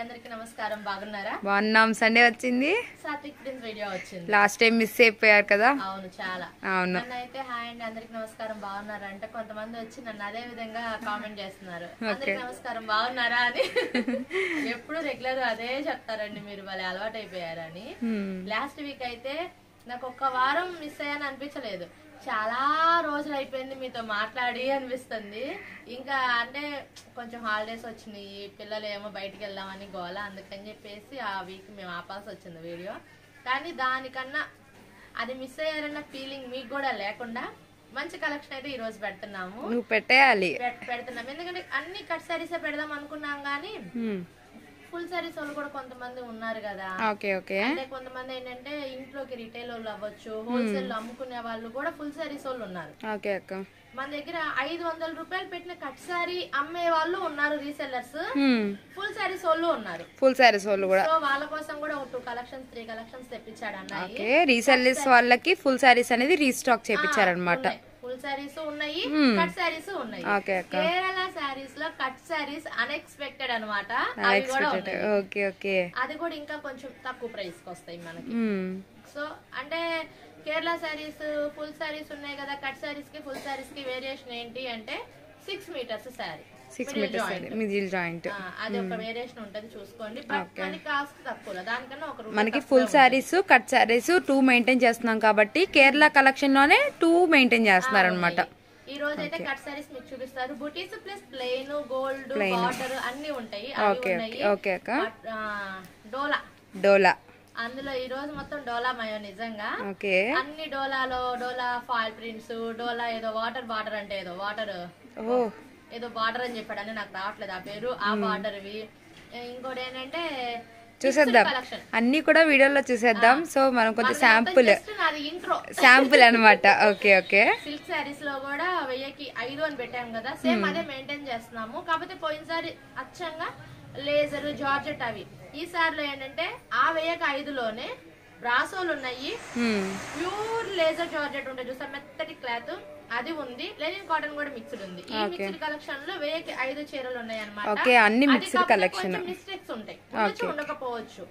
అందరికీ నమస్కారం బాగున్నారా బాగున్నాం సండే వచ్చింది సాత్విక్ ప్రిన్స్ వీడియో వచ్చింది లాస్ట్ టైం మిస్ అయిపోయారు కదా అవును చాలా అవును నన్నైతే హాయ్ అండి అందరికీ నమస్కారం బాగున్నారా అంటే కొంతమంది వచ్చి నన్ను అదే విధంగా కామెంట్ చేస్తున్నారు అందరికీ నమస్కారం బాగున్నారా అని ఎప్పుడు రెగ్యులర్ అదే చెప్తారండి మీరు భలే అలవాటు అయిపోయారని లాస్ట్ వీక్ అయితే నాకు ఒక్క వారం మిస్ అయ్యాను అనిపించలేదు చాలా రోజులు అయిపోయింది మీతో మాట్లాడి అనిపిస్తుంది ఇంకా అంటే కొంచెం హాలిడేస్ వచ్చినాయి పిల్లలు ఏమో బయటికి వెళ్దామని గోల అందుకని చెప్పేసి ఆ వీక్ మేము ఆపాల్సి వచ్చింది వీడియో కానీ దానికన్నా అది మిస్ అయ్యారన్న ఫీలింగ్ మీకు కూడా లేకుండా మంచి కలెక్షన్ అయితే ఈ రోజు పెడుతున్నాము నువ్వు పెట్టేయాలి పెడుతున్నాం ఎందుకంటే అన్ని కట్ సారీసే పెడదాం అనుకున్నాం కానీ ఫుల్ సారీస్ వాళ్ళు కూడా కొంతమంది ఉన్నారు కదా అంటే కొంతమంది ఏంటంటే ఇంట్లోకి రిటైల్ వాళ్ళు అవ్వచ్చు హోల్సేల్ అమ్ముకునే వాళ్ళు కూడా ఫుల్ సారీస్ వాళ్ళు ఉన్నారు మన దగ్గర 500 రూపాయలు పెట్టిన కట్ సారీ అమ్మే వాళ్ళు ఉన్నారు రీసెల్లర్స్ ఫుల్ సారీస్ వాళ్ళు ఉన్నారు సో వాళ్ళ కోసం కూడా ఒక 2 కలెక్షన్స్ 3 కలెక్షన్స్ తెప్పించాడు అన్న రీసెల్లర్స్ వాళ్ళకి ఫుల్ సారీస్ అనేది రీస్టాక్ చేయించారన్నమాట ఫుల్ సారీస్ ఉన్నాయి కట్ సారీస్ ఉన్నాయి కేరళ సారీస్ లో కట్ సారీస్ అన్ఎక్స్పెక్టెడ్ అన్నమాట అవి కూడా ఉన్నాయి అది కూడా ఇంకా కొంచెం తక్కువ ప్రైస్ కి వస్తాయి మనకి సో అంటే కేరళ సారీస్ ఫుల్ సారీస్ ఉన్నాయి కదా కట్ సారీస్ కి ఫుల్ సారీస్ కి వేరియేషన్ ఏంటి అంటే 6 meters sorry 6 meters middle joint అది ఒక వేరియేషన్ ఉంటది చూసుకోండి మనకి కాస్ట్ తక్కువ దానికన్నా ఒక మనకి full saris cut saris 2 maintain చేస్తున్నాం కాబట్టి కేరళ కలెక్షన్ లోనే 2 మెయింటైన్ చేస్తున్నారు అన్నమాట ఈ రోజు అయితే కట్ సారీస్ మీకు చూపిస్తారు బుటీస్ ప్లస్ ప్లెయిన్ గోల్డ్ బార్డర్ అన్ని ఉంటాయి డోలా అందులో ఈ రోజు మొత్తం డోలా మయో నిజంగా అన్ని డోలాలో డోలా ఫాయిల్ ప్రింట్స్ డోలా ఏదో వాటర్ బార్డర్ అంటే ఏదో వాటర్ ఏదో బార్డర్ అని చెప్పాడు అని నాకు రావట్లేదు ఆ పేరు ఆ బార్డర్ వి ఇంకోటి ఏంటంటే చూసేద్దాం అన్ని కూడా వీడియోలో చూసేద్దాం సో మనం కొంచెం శాంపుల్ అనమాట సిల్క్ సారీస్ లో కూడా 1000కి 5 అని పెట్టాము కదా సేమ్ అదే మెయింటైన్ చేస్తున్నాము కాకపోతే పోయినసారి అచ్చంగా లేజర్ జార్జెట్ అవి ఈ సారిలో ఏంటంటే ఆ 1000కి 5లోనే బ్రాసోలు ఉన్నాయి ప్యూర్ లేజర్ జార్జెట్ ఉంటాయి చూసా మెత్తటి క్లాత్ అది ఉంది లెనిన్ కాటన్ కూడా మిక్స్డ్ ఉంది ఈ మిక్స్డ్ కలెక్షన్ లో 1000కి 5 చీరలు ఉన్నాయి అన్నమాట మిస్టేక్స్ ఉంటాయి ఉండకపోవచ్చు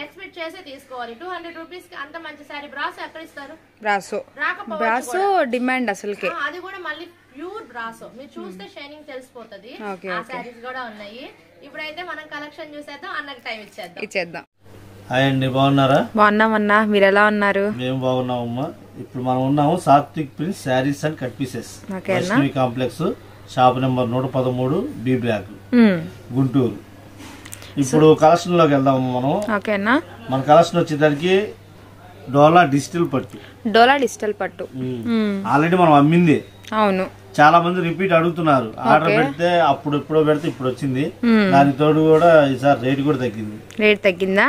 ఎక్స్పెక్ట్ చేసి తీసుకోవాలి 200 రూపీస్ కి అంత మంచి సారీ బ్రాసో ఎక్కడ ఇస్తారు బ్రాసో డిమాండ్ అసలు అది కూడా మళ్ళీ ప్యూర్ బ్రాసో మీరు చూస్తే షైనింగ్ తెలిసిపోతుంది ఆ సారీస్ కూడా ఉన్నాయి ఇప్పుడైతే మనం కలెక్షన్ చూసేద్దాం అన్నకి టైం ఇచ్చేద్దాం హాయ్ అండి బాగున్నారా బాగున్నామన్నా మీరు ఎలా ఉన్నారు మేము బాగున్నామమ్మా ఇప్పుడు మనం ఉన్నాము Sathvik prince saris and cut pieces Vaishnavi complex shop number 113 B block Guntur ఇప్పుడు కలెక్షన్ లోకి వెళ్దాము మనం మన కలెక్షన్ వచ్చేదానికి డోలా డిజిటల్ పట్టు ఆల్రెడీ మనం అమ్మింది అవును చాలా మంది రిపీట్ అడుగుతున్నారు ఆర్డర్ పెడితే అప్పుడు ఎప్పుడో పెడితే ఇప్పుడు వచ్చింది దానికి తోడు కూడా ఈసారి రేట్ కూడా తగ్గిందా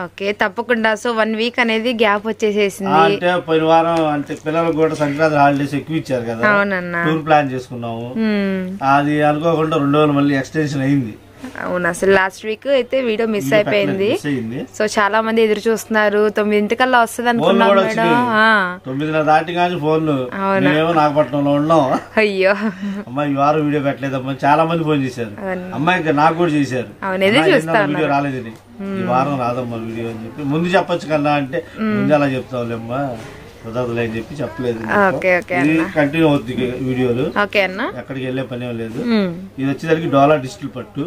ఓకే తప్పకుండా సో 1 వీక్ అనేది గ్యాప్ వచ్చేసేసింది అంటే పోయిన వారం అంటే పిల్లలకు కూడా సంక్రాంతి హాలిడేస్ ఎక్కువ ఇచ్చారు కదా టూర్ ప్లాన్ చేసుకున్నాము అది అనుకోకుండా 2 రోజులు మళ్ళీ ఎక్స్టెన్షన్ అయింది అవును అసలు లాస్ట్ వీక్ అయితే వీడియో మిస్ అయిపోయింది సో చాలా మంది ఎదురు చూస్తున్నారు 9 వస్తుంది అనుకున్నాం మేడం 9 దాటి కానీ ఫోన్లు నాగపట్నంలో ఉన్నాం అయ్యో అమ్మాయి ఈ వారం వీడియో పెట్టలేదమ్మా చాలా మంది ఫోన్ చేశారు అమ్మాయి నాకు కూడా చేశారు వీడియో రాలేదని ఈ వారం రాదమ్మా వీడియో అని చెప్పి ముందు చెప్పొచ్చు కన్నా అంటే ముందు అలా చెప్తావులేమ్మా కుదరదులే అని చెప్పి చెప్పలేదు కంటిన్యూ అవుతుంది వీడియోలు ఎక్కడికి వెళ్లే పని లేదు ఇది వచ్చేసరికి డోలా డిజిటల్ పట్టు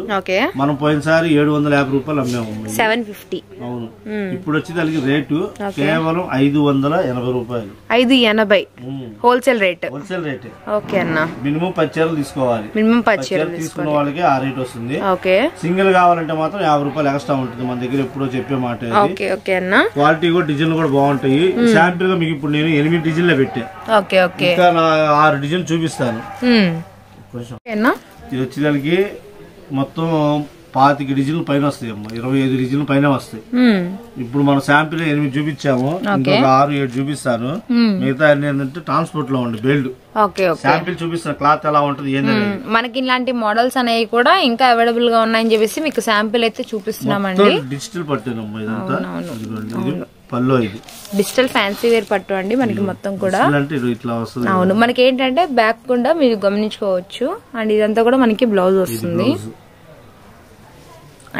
మనం పోయినసారి 750 రూపాయలు అమ్మాము 750 అవును ఇప్పుడు వచ్చేసరికి రేటు కేవలం 580 రూపాయలు 580 హోల్సేల్ రేట్ ఓకే అన్న మినిమం 10 చీరలు తీసుకోవాలి తీసుకున్న వాళ్ళకి ఆ రేట్ వస్తుంది సింగిల్ కావాలంటే మాత్రం 50 రూపాయలు ఎక్స్ట్రా ఉంటుంది మన దగ్గర ఎప్పుడో చెప్పే మాట క్వాలిటీ కూడా డిజైన్ కూడా బాగుంటాయి శాంపిల్ గా మీకు ఇప్పుడు నేను 8 డిజైన్లు పెట్టా ఇంకా 6 డిజైన్లు చూపిస్తాను ఇది వచ్చేదానికి మొత్తం 25 డిజైన్లు పైన వస్తాయి అమ్మా 25 డిజైన్లు పైన వస్తాయి ఇప్పుడు మనం శాంపిల్ 8 చూపించాము ఇంకొక 6-7 చూపిస్తాను మిగతా అన్ని ఏంటంటే ట్రాన్స్పోర్ట్ లో ఉండే బెల్ట్ శాంపిల్ చూపిస్తాను క్లాత్ ఎలా ఉంటుంది మనకి ఇలాంటి మోడల్స్ అనేవి కూడా ఇంకా అవైలబుల్ గా ఉన్నాయని చెప్పేసి మీకు శాంపిల్ అయితే చూపిస్తున్నామండి డిజిటల్ పట్టేనమ్మా ఇదంతా పల్లో ఇది డిజిటల్ ఫ్యాన్సీ వేర్ పట్టు అండి మనకి మొత్తం కూడా ఇట్లా వస్తుంది అవును మనకి ఏంటంటే బ్యాక్ కూడా మీరు గమనించుకోవచ్చు అండ్ ఇదంతా కూడా మనకి బ్లౌజ్ వస్తుంది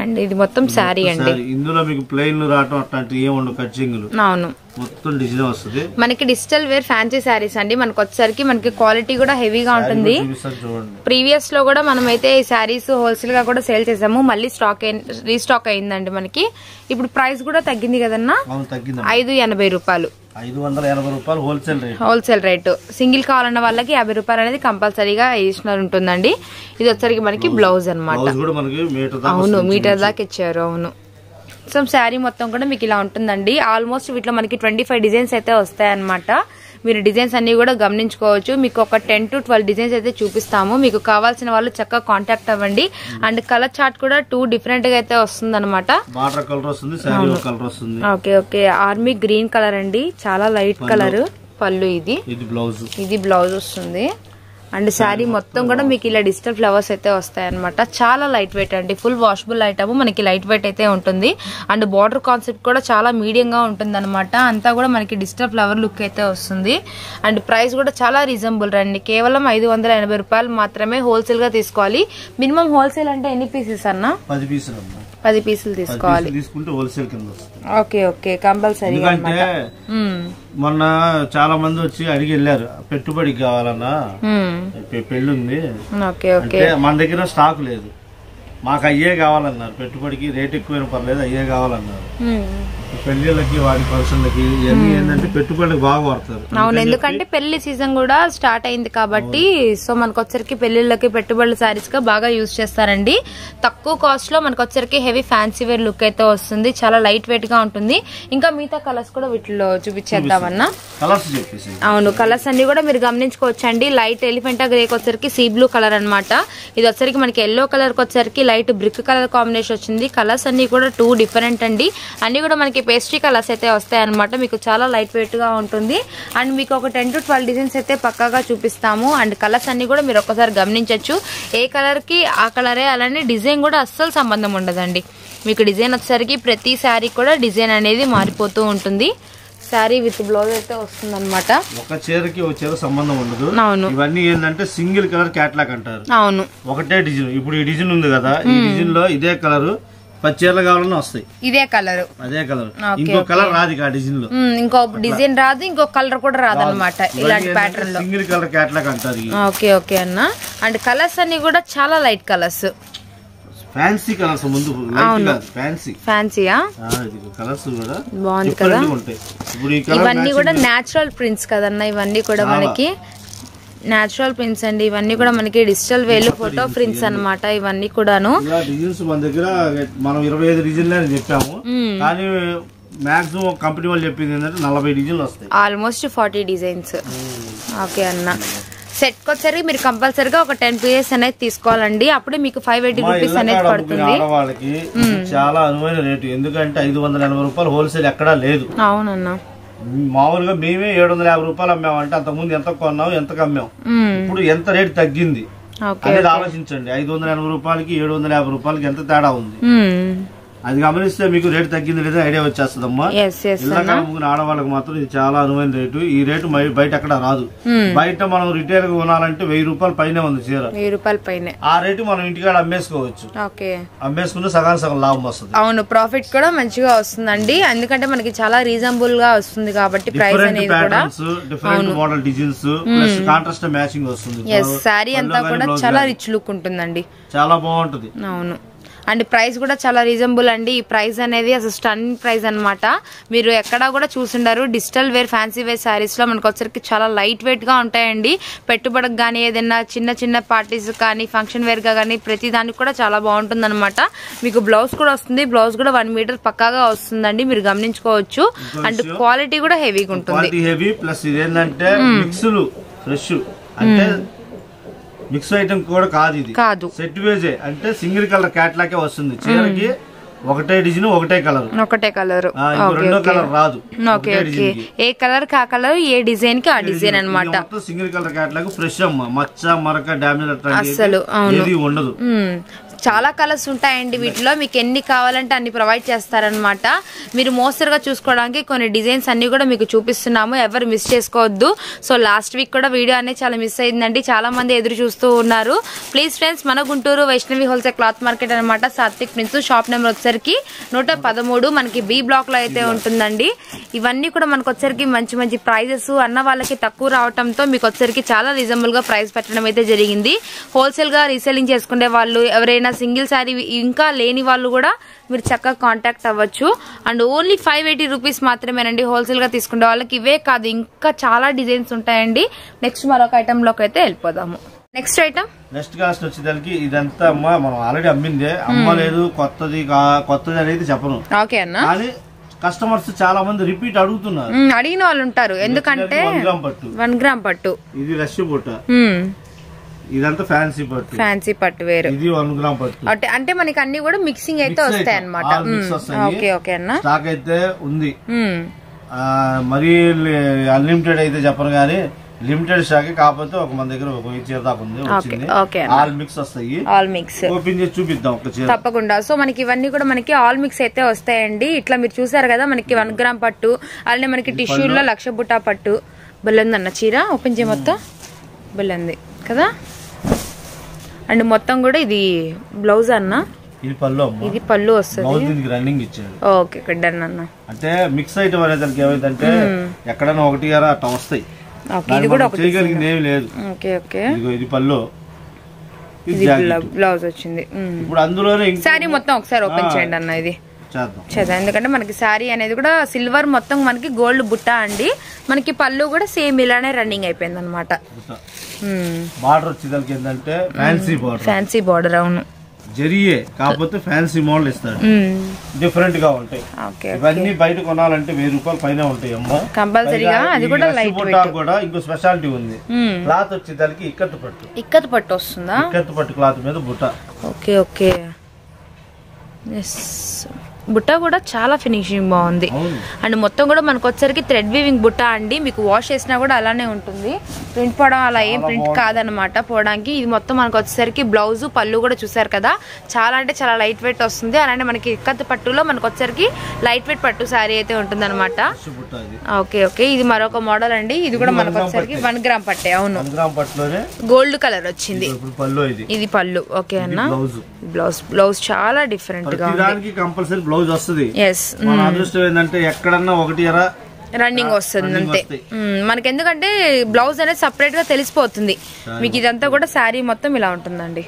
అండ్ ఇది మొత్తం శారీ అండి. ఇందులో మీకు ప్లెయిన్ రావటం అట్లాంటి ఏముండవు, కట్చింగ్లు. అవును, మొత్తం డిజైన్ వస్తుంది. మనకి డిజిటల్ వేర్ ఫ్యాన్సీ శారీస్ అండి. మనకు వచ్చేసరికి మనకి క్వాలిటీ కూడా హెవీగా ఉంటుంది. ప్రీవియస్ లో కూడా మనం అయితే ఈ శారీస్ హోల్సేల్ గా కూడా సేల్ చేసాము. మళ్ళీ రీస్టాక్ అయిందండి మనకి. ఇప్పుడు ప్రైస్ కూడా తగ్గింది కదన్నా, 580 రూపాయలు, 580 రూపాయలు హోల్సేల్ రేటు. సింగిల్ కావాలన్న వాళ్ళకి 50 రూపాయలు అనేది కంపల్సరీగా అడిషనల్ ఉంటుందండి. ఇది వచ్చరికి మనకి బ్లౌజ్ అనమాట. అవును, మీటర్ దాకా ఇచ్చారు. అవును, సో శారీ మొత్తం కూడా మీకు ఇలా ఉంటుందండి. ఆల్మోస్ట్ వీటిలో మనకి 25 డిజైన్స్ అయితే వస్తాయన్నమాట. మీరు డిజైన్స్ అన్ని కూడా గమనించుకోవచ్చు. మీకు ఒక 10 to 12 డిజైన్స్ అయితే చూపిస్తాము. మీకు కావాల్సిన వాళ్ళు చక్కగా కాంటాక్ట్ అవ్వండి. అండ్ కలర్ చార్ట్ కూడా 2 డిఫరెంట్ గా అయితే వస్తుంది అనమాట. Okay okay, army green colour అండి, చాలా లైట్ కలర్. పళ్ళు ఇది బ్లౌజ్ వస్తుంది. అండ్ శారీ మొత్తం కూడా మీకు ఇలా డిజిటల్ ఫ్లవర్స్ అయితే వస్తాయి అనమాట. చాలా లైట్ వెయిట్ అండి, ఫుల్ వాషబుల్ ఐటమ్, మనకి లైట్ వెయిట్ అయితే ఉంటుంది. అండ్ బార్డర్ కాన్సెప్ట్ కూడా చాలా మీడియం గా ఉంటుంది అనమాట. అంతా కూడా మనకి డిజిటల్ ఫ్లవర్ లుక్ అయితే వస్తుంది. అండ్ ప్రైస్ కూడా చాలా రీజనబుల్ రండి, కేవలం 580 రూపాయలు మాత్రమే. హోల్సేల్ గా తీసుకోవాలి. మినిమం హోల్సేల్ అంటే ఎన్ని పీసెస్ అన్నా? 10 పీసులు తీసుకోవాలి. Okay okay, compulsory. మొన్న చాలా మంది వచ్చి అడిగి వెళ్ళారు, పెట్టుబడికి కావాలన్నా, పెళ్లి ఉంది, మన దగ్గర స్టాక్ లేదు, మాకు అయ్యే కావాలన్నారు. పెట్టుబడికి రేట్ ఎక్కువైనా పర్లేదు, అయ్యే కావాలన్నారు. పెళ్లిళ్ళకి వాటి ఫంక్షన్లకి ఇవన్నీ ఏంటంటే పెట్టుబడికి బాగా వాడతారు. అవును, ఎందుకంటే పెళ్లి సీజన్ కూడా స్టార్ట్ అయింది కాబట్టి. సో మనకు వచ్చరికి పెళ్లిళ్ళకి పెట్టుబడుల సారీస్ గా బాగా యూజ్ చేస్తారండి. తక్కువ కాస్ట్ లో మనకు వచ్చరికి హెవీ ఫ్యాన్సీ వేర్ లుక్ అయితే వస్తుంది. చాలా లైట్ వెయిట్ గా ఉంటుంది. ఇంకా మిగతా కలర్స్ కూడా వీటిలో చూపించేద్దామన్నా. అవును, కలర్స్ అన్ని కూడా మీరు గమనించుకోవచ్చండి. లైట్ ఎలిఫెంటా గ్రేకి వచ్చరికి సీ బ్లూ కలర్ అనమాట. ఇది వచ్చరికి మనకి ఎల్లో కలర్ కి వచ్చరికి లైట్ బ్రిక్ కలర్ కాంబినేషన్ వచ్చింది. కలర్స్ అన్ని కూడా 2 డిఫరెంట్ అండి. అన్ని కూడా మనకి పేస్ట్రీ కలర్స్ అయితే వస్తాయి అనమాట. మీకు చాలా లైట్ వెయిట్ గా ఉంటుంది. అండ్ మీకు ఒక 10 to 12 డిజైన్స్ అయితే పక్కాగా చూపిస్తాము. అండ్ కలర్స్ అన్ని కూడా మీరు ఒక్కసారి గమనించవచ్చు. ఏ కలర్ కి ఆ కలరే, అలానే డిజైన్ కూడా అస్సలు సంబంధం ఉండదండి. మీకు డిజైన్ వచ్చేసరికి ప్రతి శారీ కూడా డిజైన్ అనేది మారిపోతూ ఉంటుంది. శారీ విత్ బ్లౌజ్ అయితే వస్తుంది అనమాట. ఒక చీరకి ఒక చీర సంబంధం ఉండదు. అవును, ఇవన్నీ ఏంటంటే సింగిల్ కలర్ క్యాట్లాగ్ అంటారు. అవును, ఒకటే డిజైన్. ఇప్పుడు ఈ డిజైన్ ఉంది కదా, ఈ డిజైన్ లో ఇదే కలర్ 10 చీరలు కావాలన్నా వస్తాయి. ఇదే కలర్, అదే కలర్, ఇంకో కలర్ రాదు ఆ డిజైన్ లో. ఇంకో డిజైన్ రాదు, ఇంకో కలర్ కూడా రాదు అనమాట. ఇలాంటి ప్యాటర్న్ లో సింగిల్ కలర్ క్యాట్లాగ్ అంటారు. ఓకే ఓకే అన్న. అండ్ కలర్స్ అన్ని కూడా చాలా లైట్ కలర్స్, ఫ్యాన్సీ కలర్స్. ముందు ఫ్యాన్సీయా కలర్స్ కూడా బాగుంది కదా. ఇవన్నీ కూడా నేచురల్ ప్రింట్స్ కదన్నా. ఇవన్నీ కూడా మనకి నేచురల్ ప్రింట్స్ అండి. ఇవన్నీ కూడా మనకి డిజిటల్ వేలు ఫోటో ప్రింట్స్ అన్నమాట. ఇవన్నీ కూడాను డిజైన్స్ మన దగ్గర మనం 25 డిజైన్లు అని చెప్పాము, కానీ మాక్సిమం కంపెనీ వాళ్ళు చెప్పింది ఏంటంటే 40 డిజైన్లు వస్తాయి. Almost 40 designs. ఓకే అన్న. సెట్ కి వచ్చరికి మీరు కంపల్సరీగా ఒక 10 పీసెస్ అనేది తీసుకోవాలండి. అప్పుడే మీకు 580 రూపీస్ అనేది పడుతుంది. వాళ్ళకి చాలా అనువైన రేటు, ఎందుకంటే 580 రూపాయలు హోల్సేల్ ఎక్కడా లేదు. అవునన్నా, మామూలుగా మేమే 750 రూపాయలు అమ్మామంటే అంతకుముందు ఎంత కొన్నాం, ఎంతకు అమ్మాం, ఇప్పుడు ఎంత రేటు తగ్గింది అనేది ఆలోచించండి. 580 రూపాయలకి 750 రూపాయలకి ఎంత తేడా ఉంది. అది గమనిస్తే మీకు రేటు తగ్గింది లేదా ఐడియా వచ్చేస్తుందమ్మా. ఇళ్ళగా అమ్ముకునే ఆడవాళ్ళకి మాత్రం ఇది చాలా అనువైన రేటు. ఈ రేటు బయట ఎక్కడ రాదు. బయట మనం రిటైల్ గా కొనాలంటే 1000 రూపాయలు పైనే ఉంది చీర. 1000 రూపాయలు పైన. ఆ రేటు మనం ఇంటికాడ అమ్మేసుకోవచ్చు. అమ్మేసుకుంటే సగం లాభం వస్తుంది. అవును, ప్రాఫిట్ కూడా మంచిగా వస్తుందండి. ఎందుకంటే మనకి చాలా రీజనబుల్ గా వస్తుంది కాబట్టి ప్రైస్ అనేది కూడా. Different model designs plus contrast matching వస్తుంది. శారీ అంతా కూడా చాలా రిచ్ లుక్ ఉంటుందండి, చాలా బాగుంటుంది. అవును. అండ్ ప్రైస్ కూడా చాలా రీజనబుల్ అండి. ఈ ప్రైస్ అనేది అసలు స్టన్నింగ్ ప్రైస్ అనమాట. మీరు ఎక్కడా కూడా చూసిండారు. Digital wear fancy wear saris లో మనకు వచ్చరికి చాలా లైట్ వెయిట్ గా ఉంటాయండి. పెట్టుబడికి కానీ ఏదైనా చిన్న చిన్న పార్టీస్ కానీ ఫంక్షన్ వేర్ గా కానీ ప్రతి దానికి కూడా చాలా బాగుంటుంది అనమాట. మీకు బ్లౌజ్ కూడా వస్తుంది. బ్లౌజ్ కూడా 1 మీటర్ పక్కాగా వస్తుందండి, మీరు గమనించుకోవచ్చు. అండ్ క్వాలిటీ కూడా హెవీగా ఉంటుంది. హెవీ ప్లస్ ఇదేంటంటే మిక్స్లు ఫ్రెష్ అంటే మిక్స్ ఐటమ్ కూడా కాదు, ఇది కాదు, సెట్ వేజే. అంటే సింగిల్ కలర్ క్యాట్లాగే వస్తుంది. చీరకి ఒకటే డిజైన్ ఒకటే కలర్, రెండో కలర్ రాదు. ఏ కలర్ కి ఆ కలర్, ఏ డిజైన్ కి ఆ డిజైన్ అనమాట. సింగిల్ కలర్ క్యాట్లాగ్ ఫ్రెష్ అమ్మ, మచ్చ మరక డామేజ్ అసలు ఏది ఉండదు. చాలా కలర్స్ ఉంటాయండి వీటిలో, మీకు ఎన్ని కావాలంటే అన్ని ప్రొవైడ్ చేస్తారనమాట. మీరు మోస్తరుగా చూసుకోవడానికి కొన్ని డిజైన్స్ అన్ని కూడా మీకు చూపిస్తున్నాము, ఎవరు మిస్ చేసుకోవద్దు. సో లాస్ట్ వీక్ కూడా వీడియో అనేది చాలా మిస్ అయిందండి, చాలా మంది ఎదురు చూస్తూ ఉన్నారు. ప్లీజ్ ఫ్రెండ్స్, మన Guntur Vaishnavi wholesale cloth market అనమాట, సాత్విక్ ప్రిన్స్. షాప్ నెంబర్ వచ్చేసరికి 113, మనకి బి బ్లాక్ లో అయితే ఉంటుందండి. ఇవన్నీ కూడా మనకు వచ్చరికి మంచి మంచి ప్రైజెస్ అన్న వాళ్ళకి తక్కువ రావడంతో మీకు వచ్చరికి చాలా రీజనబుల్ గా ప్రైస్ పెట్టడం అయితే జరిగింది. హోల్సేల్ గా రీసేలింగ్ చేసుకునే వాళ్ళు, ఎవరైనా సింగిల్ శారీ ఇంకా లేని వాళ్ళు కూడా మీరు చక్కగా కాంటాక్ట్ అవ్వచ్చు. అండ్ ఓన్లీ 580 రూపీస్ మాత్రమేనండి హోల్సేల్ గా తీసుకునే వాళ్ళకి. ఇవే కాదు, ఇంకా చాలా డిజైన్స్ ఉంటాయండి. నెక్స్ట్ మరొక ఐటమ్ లోకి అయితే వెళ్ళిపోదాము. నెక్స్ట్ ఐటమ్, నెక్స్ట్ కాస్ట్ వచ్చేదానికి ఇదంతా అమ్మ మనం ఆల్రెడీ అమ్మిందే, అమ్మలేదు కొత్తది అనేది చెప్పను. ఓకే అన్న, కానీ కస్టమర్స్ చాలా మంది రిపీట్ అడుగుతున్నారు, అడిగిన వాళ్ళు ఉంటారు. ఎందుకంటే 1 గ్రామ్ పట్టు, ఇది రష్ బుట్ట, ఇదంతా ఫ్యాన్సీ పట్టు, ఫ్యాన్సీ పట్టు వేరు, ఇది 1 గ్రామ్ పట్టు. అంటే మనకి అన్ని కూడా మిక్సింగ్ అయితే వస్తాయి అనమాట. ఓకే ఓకే అన్న, స్టాక్ అయితే ఉంది. మరి అన్లిమిటెడ్ అయితే చెప్పను కానీ లిమిటెడ్ స్టాక్, కాకపోతే ఒక మన దగ్గర ఒక చీర దాకా ఉంది, వచ్చింది. ఆల్ మిక్స్ వస్తాయి, ఆల్ మిక్స్ ఓపెన్ చేసి చూపిద్దాం ఒక చీర తప్పకుండా. సో మనకి ఇవన్నీ కూడా మనకి ఆల్ మిక్స్ అయితే వస్తాయండి. ఇట్లా మీరు చూసారు కదా, మనకి 1 గ్రామ్ పట్టు, అలానే మనకి టిష్యూలో 1,00,000 బుట్టా పట్టు. బెల్లంది అన్న చీర ఓపెన్ చేయ, మొత్తం బెల్లంది కదా. అండ్ మొత్తం కూడా ఇది బ్లౌజ్ అన్న, ఇది పళ్ళు, ఇది పళ్ళు వస్తుంది, రన్నింగ్ ఇచ్చాడు. ఓకే డన్ అన్న. అంటే మిక్స్ ఐటమ్ అనేది ఏమైందంటే ఎక్కడైనా ఒకటి అట్లా వస్తాయి, ఇది కూడా చేయగలిగింది ఏమి లేదు. ఓకే ఓకే, ఇది పళ్ళు, ఇది బ్లౌజ్ వచ్చింది. ఇప్పుడు అందులోనే సారీ మొత్తం ఒకసారి ఓపెన్ చేయండి అన్న, ఇది చేద్దాం. ఎందుకంటే మనకి శారీ అనేది కూడా సిల్వర్ మొత్తం మనకి గోల్డ్ బుట్ట అండి. మనకి పళ్ళు కూడా సేమ్ ఇలానే రన్నింగ్ అయిపోయింది అనమాట. బార్డర్ వచ్చేదానికి ఏంటంటే ఫ్యాన్సీ బార్డర్, అవును జరిగే, కాకపోతే ఫ్యాన్సీ మోడల్ ఇస్తాడు, డిఫరెంట్ గా ఉంటాయి. ఇవన్నీ బయట కొనాలంటే 1000 రూపాయలు పైన ఉంటాయి అమ్మ కంపల్సరీగా. అది కూడా లైట్ వెయిట్ కూడా. ఇంకో స్పెషాలిటీ ఉంది, క్లాత్ వచ్చేదానికి ఇక్కత్ పట్టు వస్తుందా, ఇక్కత్ పట్టు క్లాత్ మీద బుట్ట. ఓకే ఓకే, బుట్ట కూడా చాలా ఫినిషింగ్ బాగుంది. అండ్ మొత్తం కూడా మనకు వచ్చరికి థ్రెడ్ వీవింగ్ బుట్ట అండి. మీకు వాష్ చేసినా కూడా అలానే ఉంటుంది, ప్రింట్ పోవడం అలా ఏం ప్రింట్ కాదనమాట పోవడానికి. ఇది మొత్తం మనకు వచ్చేసరికి బ్లౌజ్ పళ్ళు కూడా చూసారు కదా, చాలా అంటే చాలా లైట్ వెయిట్ వస్తుంది. అలానే మనకి ఇక్కత్ పట్టులో మనకు వచ్చరికి లైట్ వెయిట్ పట్టు శారీ అయితే ఉంటుంది అనమాట. ఓకే ఓకే, ఇది మరొక మోడల్ అండి. ఇది కూడా మనకు వచ్చరికి 1 గ్రామ్ పట్టే, అవును గోల్డ్ కలర్ వచ్చింది. ఇది పళ్ళు, ఓకే అన్న. బ్లౌజ్ చాలా డిఫరెంట్ గా కంపల్సరీ బ్లౌజ్ వస్తుంది. మన అదృష్టం ఏంటంటే ఎక్కడన్నా ఒకటి రన్నింగ్ వస్తుంది అంతే మనకి. ఎందుకంటే బ్లౌజ్ అనేది సపరేట్ గా తెలిసిపోతుంది మీకు. ఇదంతా కూడా శారీ మొత్తం ఇలా ఉంటుందండి.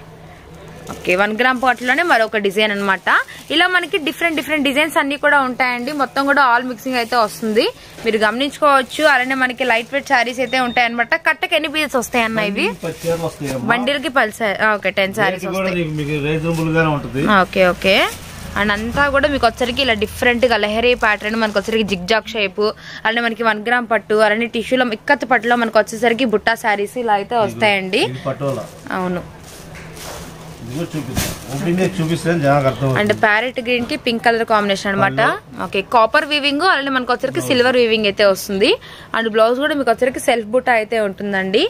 ఓకే, 1 గ్రామ్ పట్టులోనే మరొక డిజైన్ అనమాట. ఇలా మనకి డిఫరెంట్ డిజైన్స్ అన్ని కూడా ఉంటాయండి. మొత్తం కూడా ఆల్ మిక్సింగ్ అయితే వస్తుంది, మీరు గమనించుకోవచ్చు. అలానే మనకి లైట్ వెయిట్ శారీస్ అయితే ఉంటాయి అనమాట. కట్టకి ఎన్ని పీసెస్ వస్తాయి అన్న ఇవి? బండిల్కి 10 శారీస్ వస్తాయి. ఓకే ఓకే, అండ్ అంతా కూడా మీకు వచ్చరికి ఇలా డిఫరెంట్ గా లెహరీ ప్యాటర్న్, మనకు వచ్చరికి జిగ్జాగ్ షేప్, అలానే మనకి 1 గ్రామ్ పట్టు, అలానే టిష్యూలో ఇక్కత్ పట్టులో మనకు వచ్చేసరికి బుట్టా శారీస్ ఇలా అయితే వస్తాయండి. అవును, అండ్ ప్యారెట్ గ్రీన్ కి పింక్ కలర్ కాంబినేషన్ అనమాట. ఓకే, కాపర్ వీవింగ్, అలానే మనకు వచ్చరికి సిల్వర్ వీవింగ్ అయితే వస్తుంది. అండ్ బ్లౌజ్ కూడా మీకు వచ్చరికి సెల్ఫ్ బుట్ట అయితే ఉంటుందండి.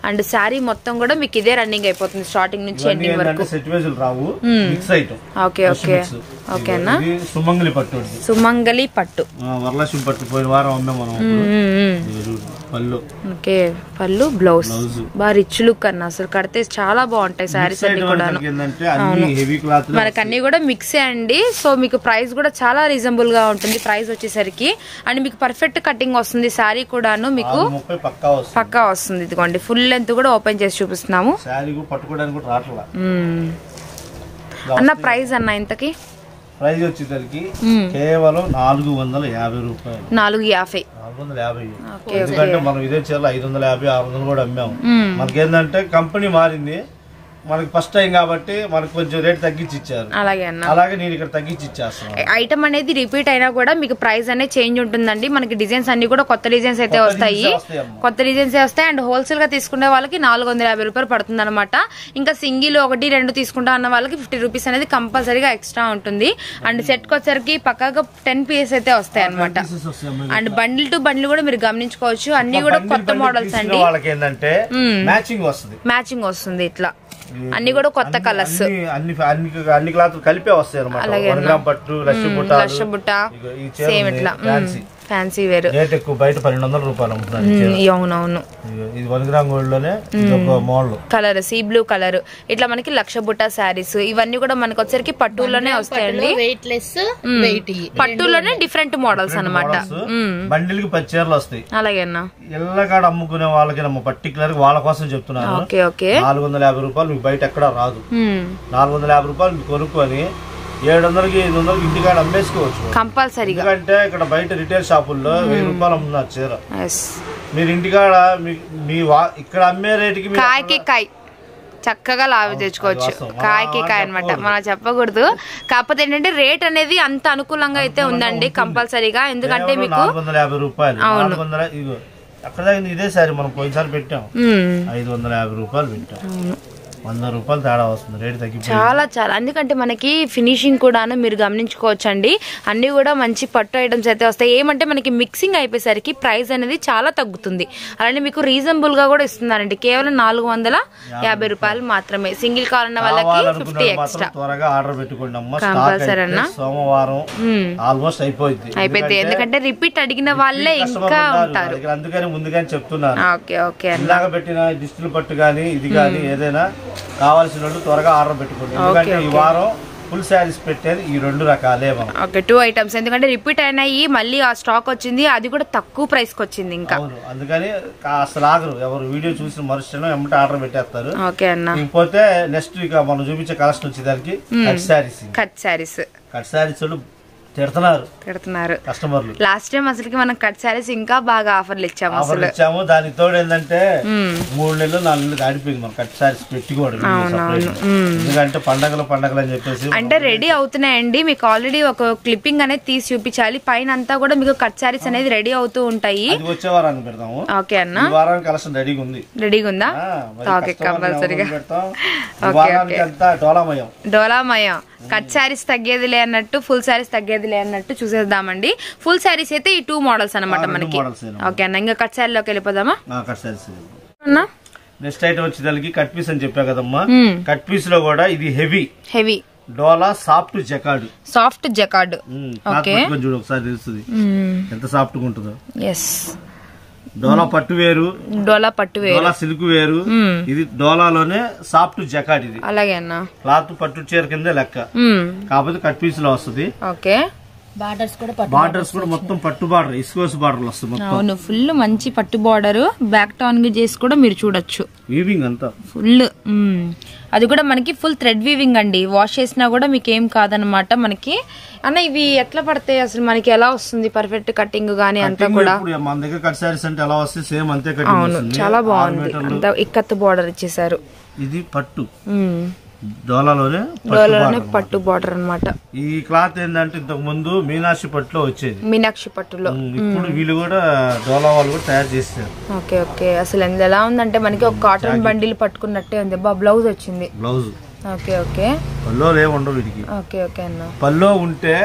అండ్ శారీ మొత్తం కూడా మీకు ఇదే రన్నింగ్ అయిపోతుంది స్టార్టింగ్ నుంచి ఎండింగ్ వరకు. ఓకే ఓకే ఓకే అన్న. సుమంగలి పట్టు, వరలక్ష్మి పట్టు పోయిన వారం అమ్మాం మనం. పళ్ళు, ఓకే పళ్ళు, బ్లౌజ్ బాగా రిచ్ లుక్ అన్న, అసలు కడితే చాలా బాగుంటాయి శారీస్ అన్ని కూడా. మనకు అన్ని కూడా మిక్సే అండి. సో మీకు ప్రైస్ కూడా చాలా రీజనబుల్ గా ఉంటుంది ప్రైస్ వచ్చేసరికి. అండ్ మీకు పర్ఫెక్ట్ కటింగ్ వస్తుంది శారీ కూడాను, మీకు పక్కా వస్తుంది. ఇదిగోండి ఫుల్ లెంత్ కూడా ఓపెన్ చేసి చూపిస్తున్నాము అన్న. ప్రైస్ అన్న ఇంతకి ప్రైస్ వచ్చేసరికి కేవలం 450 రూపాయలు. 450. ఎందుకంటే మనం ఇదే చీరలు 550, 600 కూడా అమ్మాము. మనకేంటంటే కంపెనీ మారింది, మనకి ఫస్ట్ టైం కాబట్టి మనకు కొంచెం రేట్ తగ్గించి ఇచ్చారు. అలాగే నేను ఇక్కడ తగ్గించి ఇచ్చేస్తాను. ఐటమ్ అనేది రిపీట్ అయినా కూడా మీకు ప్రైస్ అనేది చేంజ్ ఉంటుందండి. మనకి డిజైన్స్ అన్ని కూడా కొత్త డిజైన్స్ అయితే వస్తాయి, కొత్త డిజైన్స్ వస్తాయి. అండ్ హోల్సేల్ గా తీసుకునే వాళ్ళకి 450 రూపాయలు పడుతుంది అనమాట. ఇంకా సింగిల్ 1, 2 తీసుకుంటా అన్న వాళ్ళకి 50 రూపీస్ అనేది కంపల్సరీగా ఎక్స్ట్రా ఉంటుంది. అండ్ సెట్ కి వచ్చరికి పక్కాగా 10 పీసెస్ అయితే వస్తాయి అనమాట. అండ్ బండిల్ టు బండిల్ కూడా మీరు గమనించుకోవచ్చు, అన్ని కూడా కొత్త మోడల్స్ అండి. వాళ్ళకి ఏంటంటే మ్యాచింగ్ వస్తుంది ఇట్లా అన్ని కూడా కొత్త కలర్స్, అన్ని క్లాత్ కలిపే వస్తాయి అన్నమాట. 1 గ్రామ్ పట్టు, లక్ష బుట్ట సేమ్ ఇట్లా ఫ్యాన్సీ వేర్. రేట్ ఎక్కువ, బయట 1200 రూపాయలు అమ్ముతున్నారు. అవునవును. ఇది 1 గ్రామ్ గోల్డ్ లోనే model colour, sea blue colour. ఇట్లా మనకి లక్ష బుట్ట శారీస్ ఇవన్నీ కూడా మనకి వచ్చరికి పట్టులోనే వస్తాయండి. పట్టులోనే డిఫరెంట్ మోడల్స్ అన్నమాట. బండిల్ కి 10 చీరలు వస్తాయి. అలాగేనా, ఎల్లకాడ అమ్ముకునే వాళ్ళకి పర్టికులర్ వాళ్ళ కోసం చెప్తున్నాను. 450 రూపాయలు మీకు బయట ఎక్కడా రాదు. 450 రూపాయలు కొనుక్కొని 700కి 800కి ఇంటికాడ అమ్మేసుకోవచ్చు కంపల్సరీగా. ఎందుకంటే ఇక్కడ బయట రిటైల్ షాపుల్లో 1000 రూపాయలు అమ్ముతున్నారు చీర. మీరు ఇంటికాడ ఇక్కడ అమ్మే రేటుకి కాయకి కాయ చక్కగా లాభం తెచ్చుకోవచ్చు. కాయకి కాయ అనమాట, మనం చెప్పకూడదు. కాకపోతే ఏంటంటే రేట్ అనేది అంత అనుకూలంగా అయితే ఉందండి కంపల్సరీగా. ఎందుకంటే మీకు 450 రూపాయలు. అక్కడ ఇదే సారి మనం పోయినసారి పెట్టాం 550 రూపాయలు పెట్టాం. 100 రూపాయలు తేడా వస్తుంది, రేట్ తగ్గిపోయింది చాలా చాలా. ఎందుకంటే మనకి ఫినిషింగ్ కూడాను మీరు గమనించుకోవచ్చు అండి. అన్ని కూడా మంచి పట్టు ఐటమ్స్ అయితే వస్తాయి. ఏమంటే మనకి మిక్సింగ్ అయిపోయేసరికి ప్రైస్ అనేది చాలా తగ్గుతుంది. అలానే మీకు రీజనబుల్ గా కూడా ఇస్తున్నారండి. కేవలం 450 రూపాయలు మాత్రమే. సింగిల్ కావాలన్న వాళ్ళకి 50 ఎక్స్ట్రా. త్వరగా ఆర్డర్ పెట్టుకోండి అమ్మా. కంపల్సరీ అన్న, సోమవారం ఆల్మోస్ట్ అయిపోయింది. ఎందుకంటే రిపీట్ అడిగిన వాళ్ళే ఇంకా ఉంటారు, అందుకని ముందుగానే చెప్తున్నాను. Okay okay. ఇలాగ పెట్టిన డిజిటల్ పట్టు గానీ ఇది గానీ ఏదైనా కావాల్సిన వాళ్ళు త్వరగా ఆర్డర్ పెట్టుకోండి. ఎందుకంటే ఈ వారం ఫుల్ శారీస్ పెట్టేది ఈ 2 రకాలే. Okay, 2 items. ఎందుకంటే రిపీట్ అయినాయి, మళ్ళీ ఆ స్టాక్ వచ్చింది, అది కూడా తక్కువ ప్రైస్ కి వచ్చింది ఇంకా. అందుకని అసలు ఆగరు, ఎవరు వీడియో చూసిన మరుక్షణం ఎమ్మట ఆర్డర్ పెట్టేస్తారు. ఓకే అన్న. ఇంకపోతే నెక్స్ట్ ఇక మనం చూపించే కలెక్షన్ వచ్చేదానికి కట్ శారీస్ తిడుతున్నారు కస్టమర్లు. లాస్ట్ టైం అసలు మనం కట్ శారీస్ ఇంకా బాగా ఆఫర్లు ఇచ్చాము. దానికి తోడు ఏంటంటే 3 నెలలు 4 నెలలు దాడిపోయింది మనం కట్ శారీస్ పెట్టుకోవడం. ఎందుకంటే పండగలు అని చెప్పేసి అంటే రెడీ అవుతున్నాయండి. మీకు ఆల్రెడీ ఒక క్లిప్పింగ్ అనేది తీసి చూపించాలి. పైన అంతా కూడా మీకు కట్ శారీస్ అనేది రెడీ అవుతూ ఉంటాయి. వచ్చే వారానికి పెడతాము. ఓకే అన్న, వారానికి కలెక్షన్ రెడీగా ఉందా? ఓకే, కంపల్సరీగా. డోలామయం కట్ శారీస్ తగ్గేదిలే అన్నట్టు, ఫుల్ శారీస్ తగ్గేదిలే అన్నట్టు చూసేద్దామండి. ఫుల్ శారీస్ అయితే ఈ 2 మోడల్స్ అనమాట మనకి. ఓకే అన్న, ఇంకా కట్ శారీలోకి వెళ్ళిపోదామా? నెక్స్ట్ ఐటమ్ వచ్చేదానికి కట్ పీస్ అని చెప్పా కదమ్మా. కట్ పీస్ లో కూడా ఇది హెవీ డోలా సాఫ్ట్ జకార్డ్. చూడు ఒకసారి తెలుస్తుంది ఎంత సాఫ్ట్ గా ఉంటుందో. డోలా పట్టు వేరు, డోలా సిల్క్ వేరు. ఇది డోలాలోనే సాఫ్ట్ జకార్డ్. ఇది అలాగే అన్న, క్లాత్ పట్టు చీర కింద లెక్క, కాకపోతే కట్ పీస్ లో వస్తుంది. ఓకే, బార్డర్స్ కూడా మొత్తం పట్టు బార్డర్, ఇస్కోస్ బార్డర్ వస్తుంది. అవును, ఫుల్ మంచి పట్టు బార్డర్. బ్యాక్ టర్న్ చేసి కూడా మీరు చూడొచ్చు. వీవింగ్ అంతా ఫుల్, అది కూడా మనకి ఫుల్ థ్రెడ్ వీవింగ్ అండి. వాష్ చేసినా కూడా మీకు ఏం కాదనమాట. మనకి అన్న ఇవి ఎట్లా పడతాయి అసలు, మనకి ఎలా వస్తుంది పర్ఫెక్ట్ కటింగ్ గానీ అంతా కూడా? మన దగ్గర కట్ సారీస్ అంటే ఎలా వస్తుంది సేమ్ అంతే కటింగ్. అవును, చాలా బాగుంది. అంతా ఇక్కత్ బార్డర్ ఇచ్చేసారు. ఇది పట్టు డోలాలోనే పట్టు బార్డర్ అన్నమాట. ఈ క్లాత్ ఏంటంటే ఇంతకు ముందు మీనాక్షి పట్టులో వచ్చేది, మీనాక్షి పట్టులో. ఇప్పుడు వీళ్ళు కూడా డోలా వాళ్ళు కూడా తయారు చేస్తారు. Okay okay. అసలు ఎలా ఉందంటే మనకి ఒక కాటన్ బండిల్ పట్టుకున్నట్టే ఉంది. బ్లౌజ్ వచ్చింది. Blouse okay okay. పల్లో ఉండవు వీటికి. ఓకే ఓకే అన్న. పల్లో ఉంటే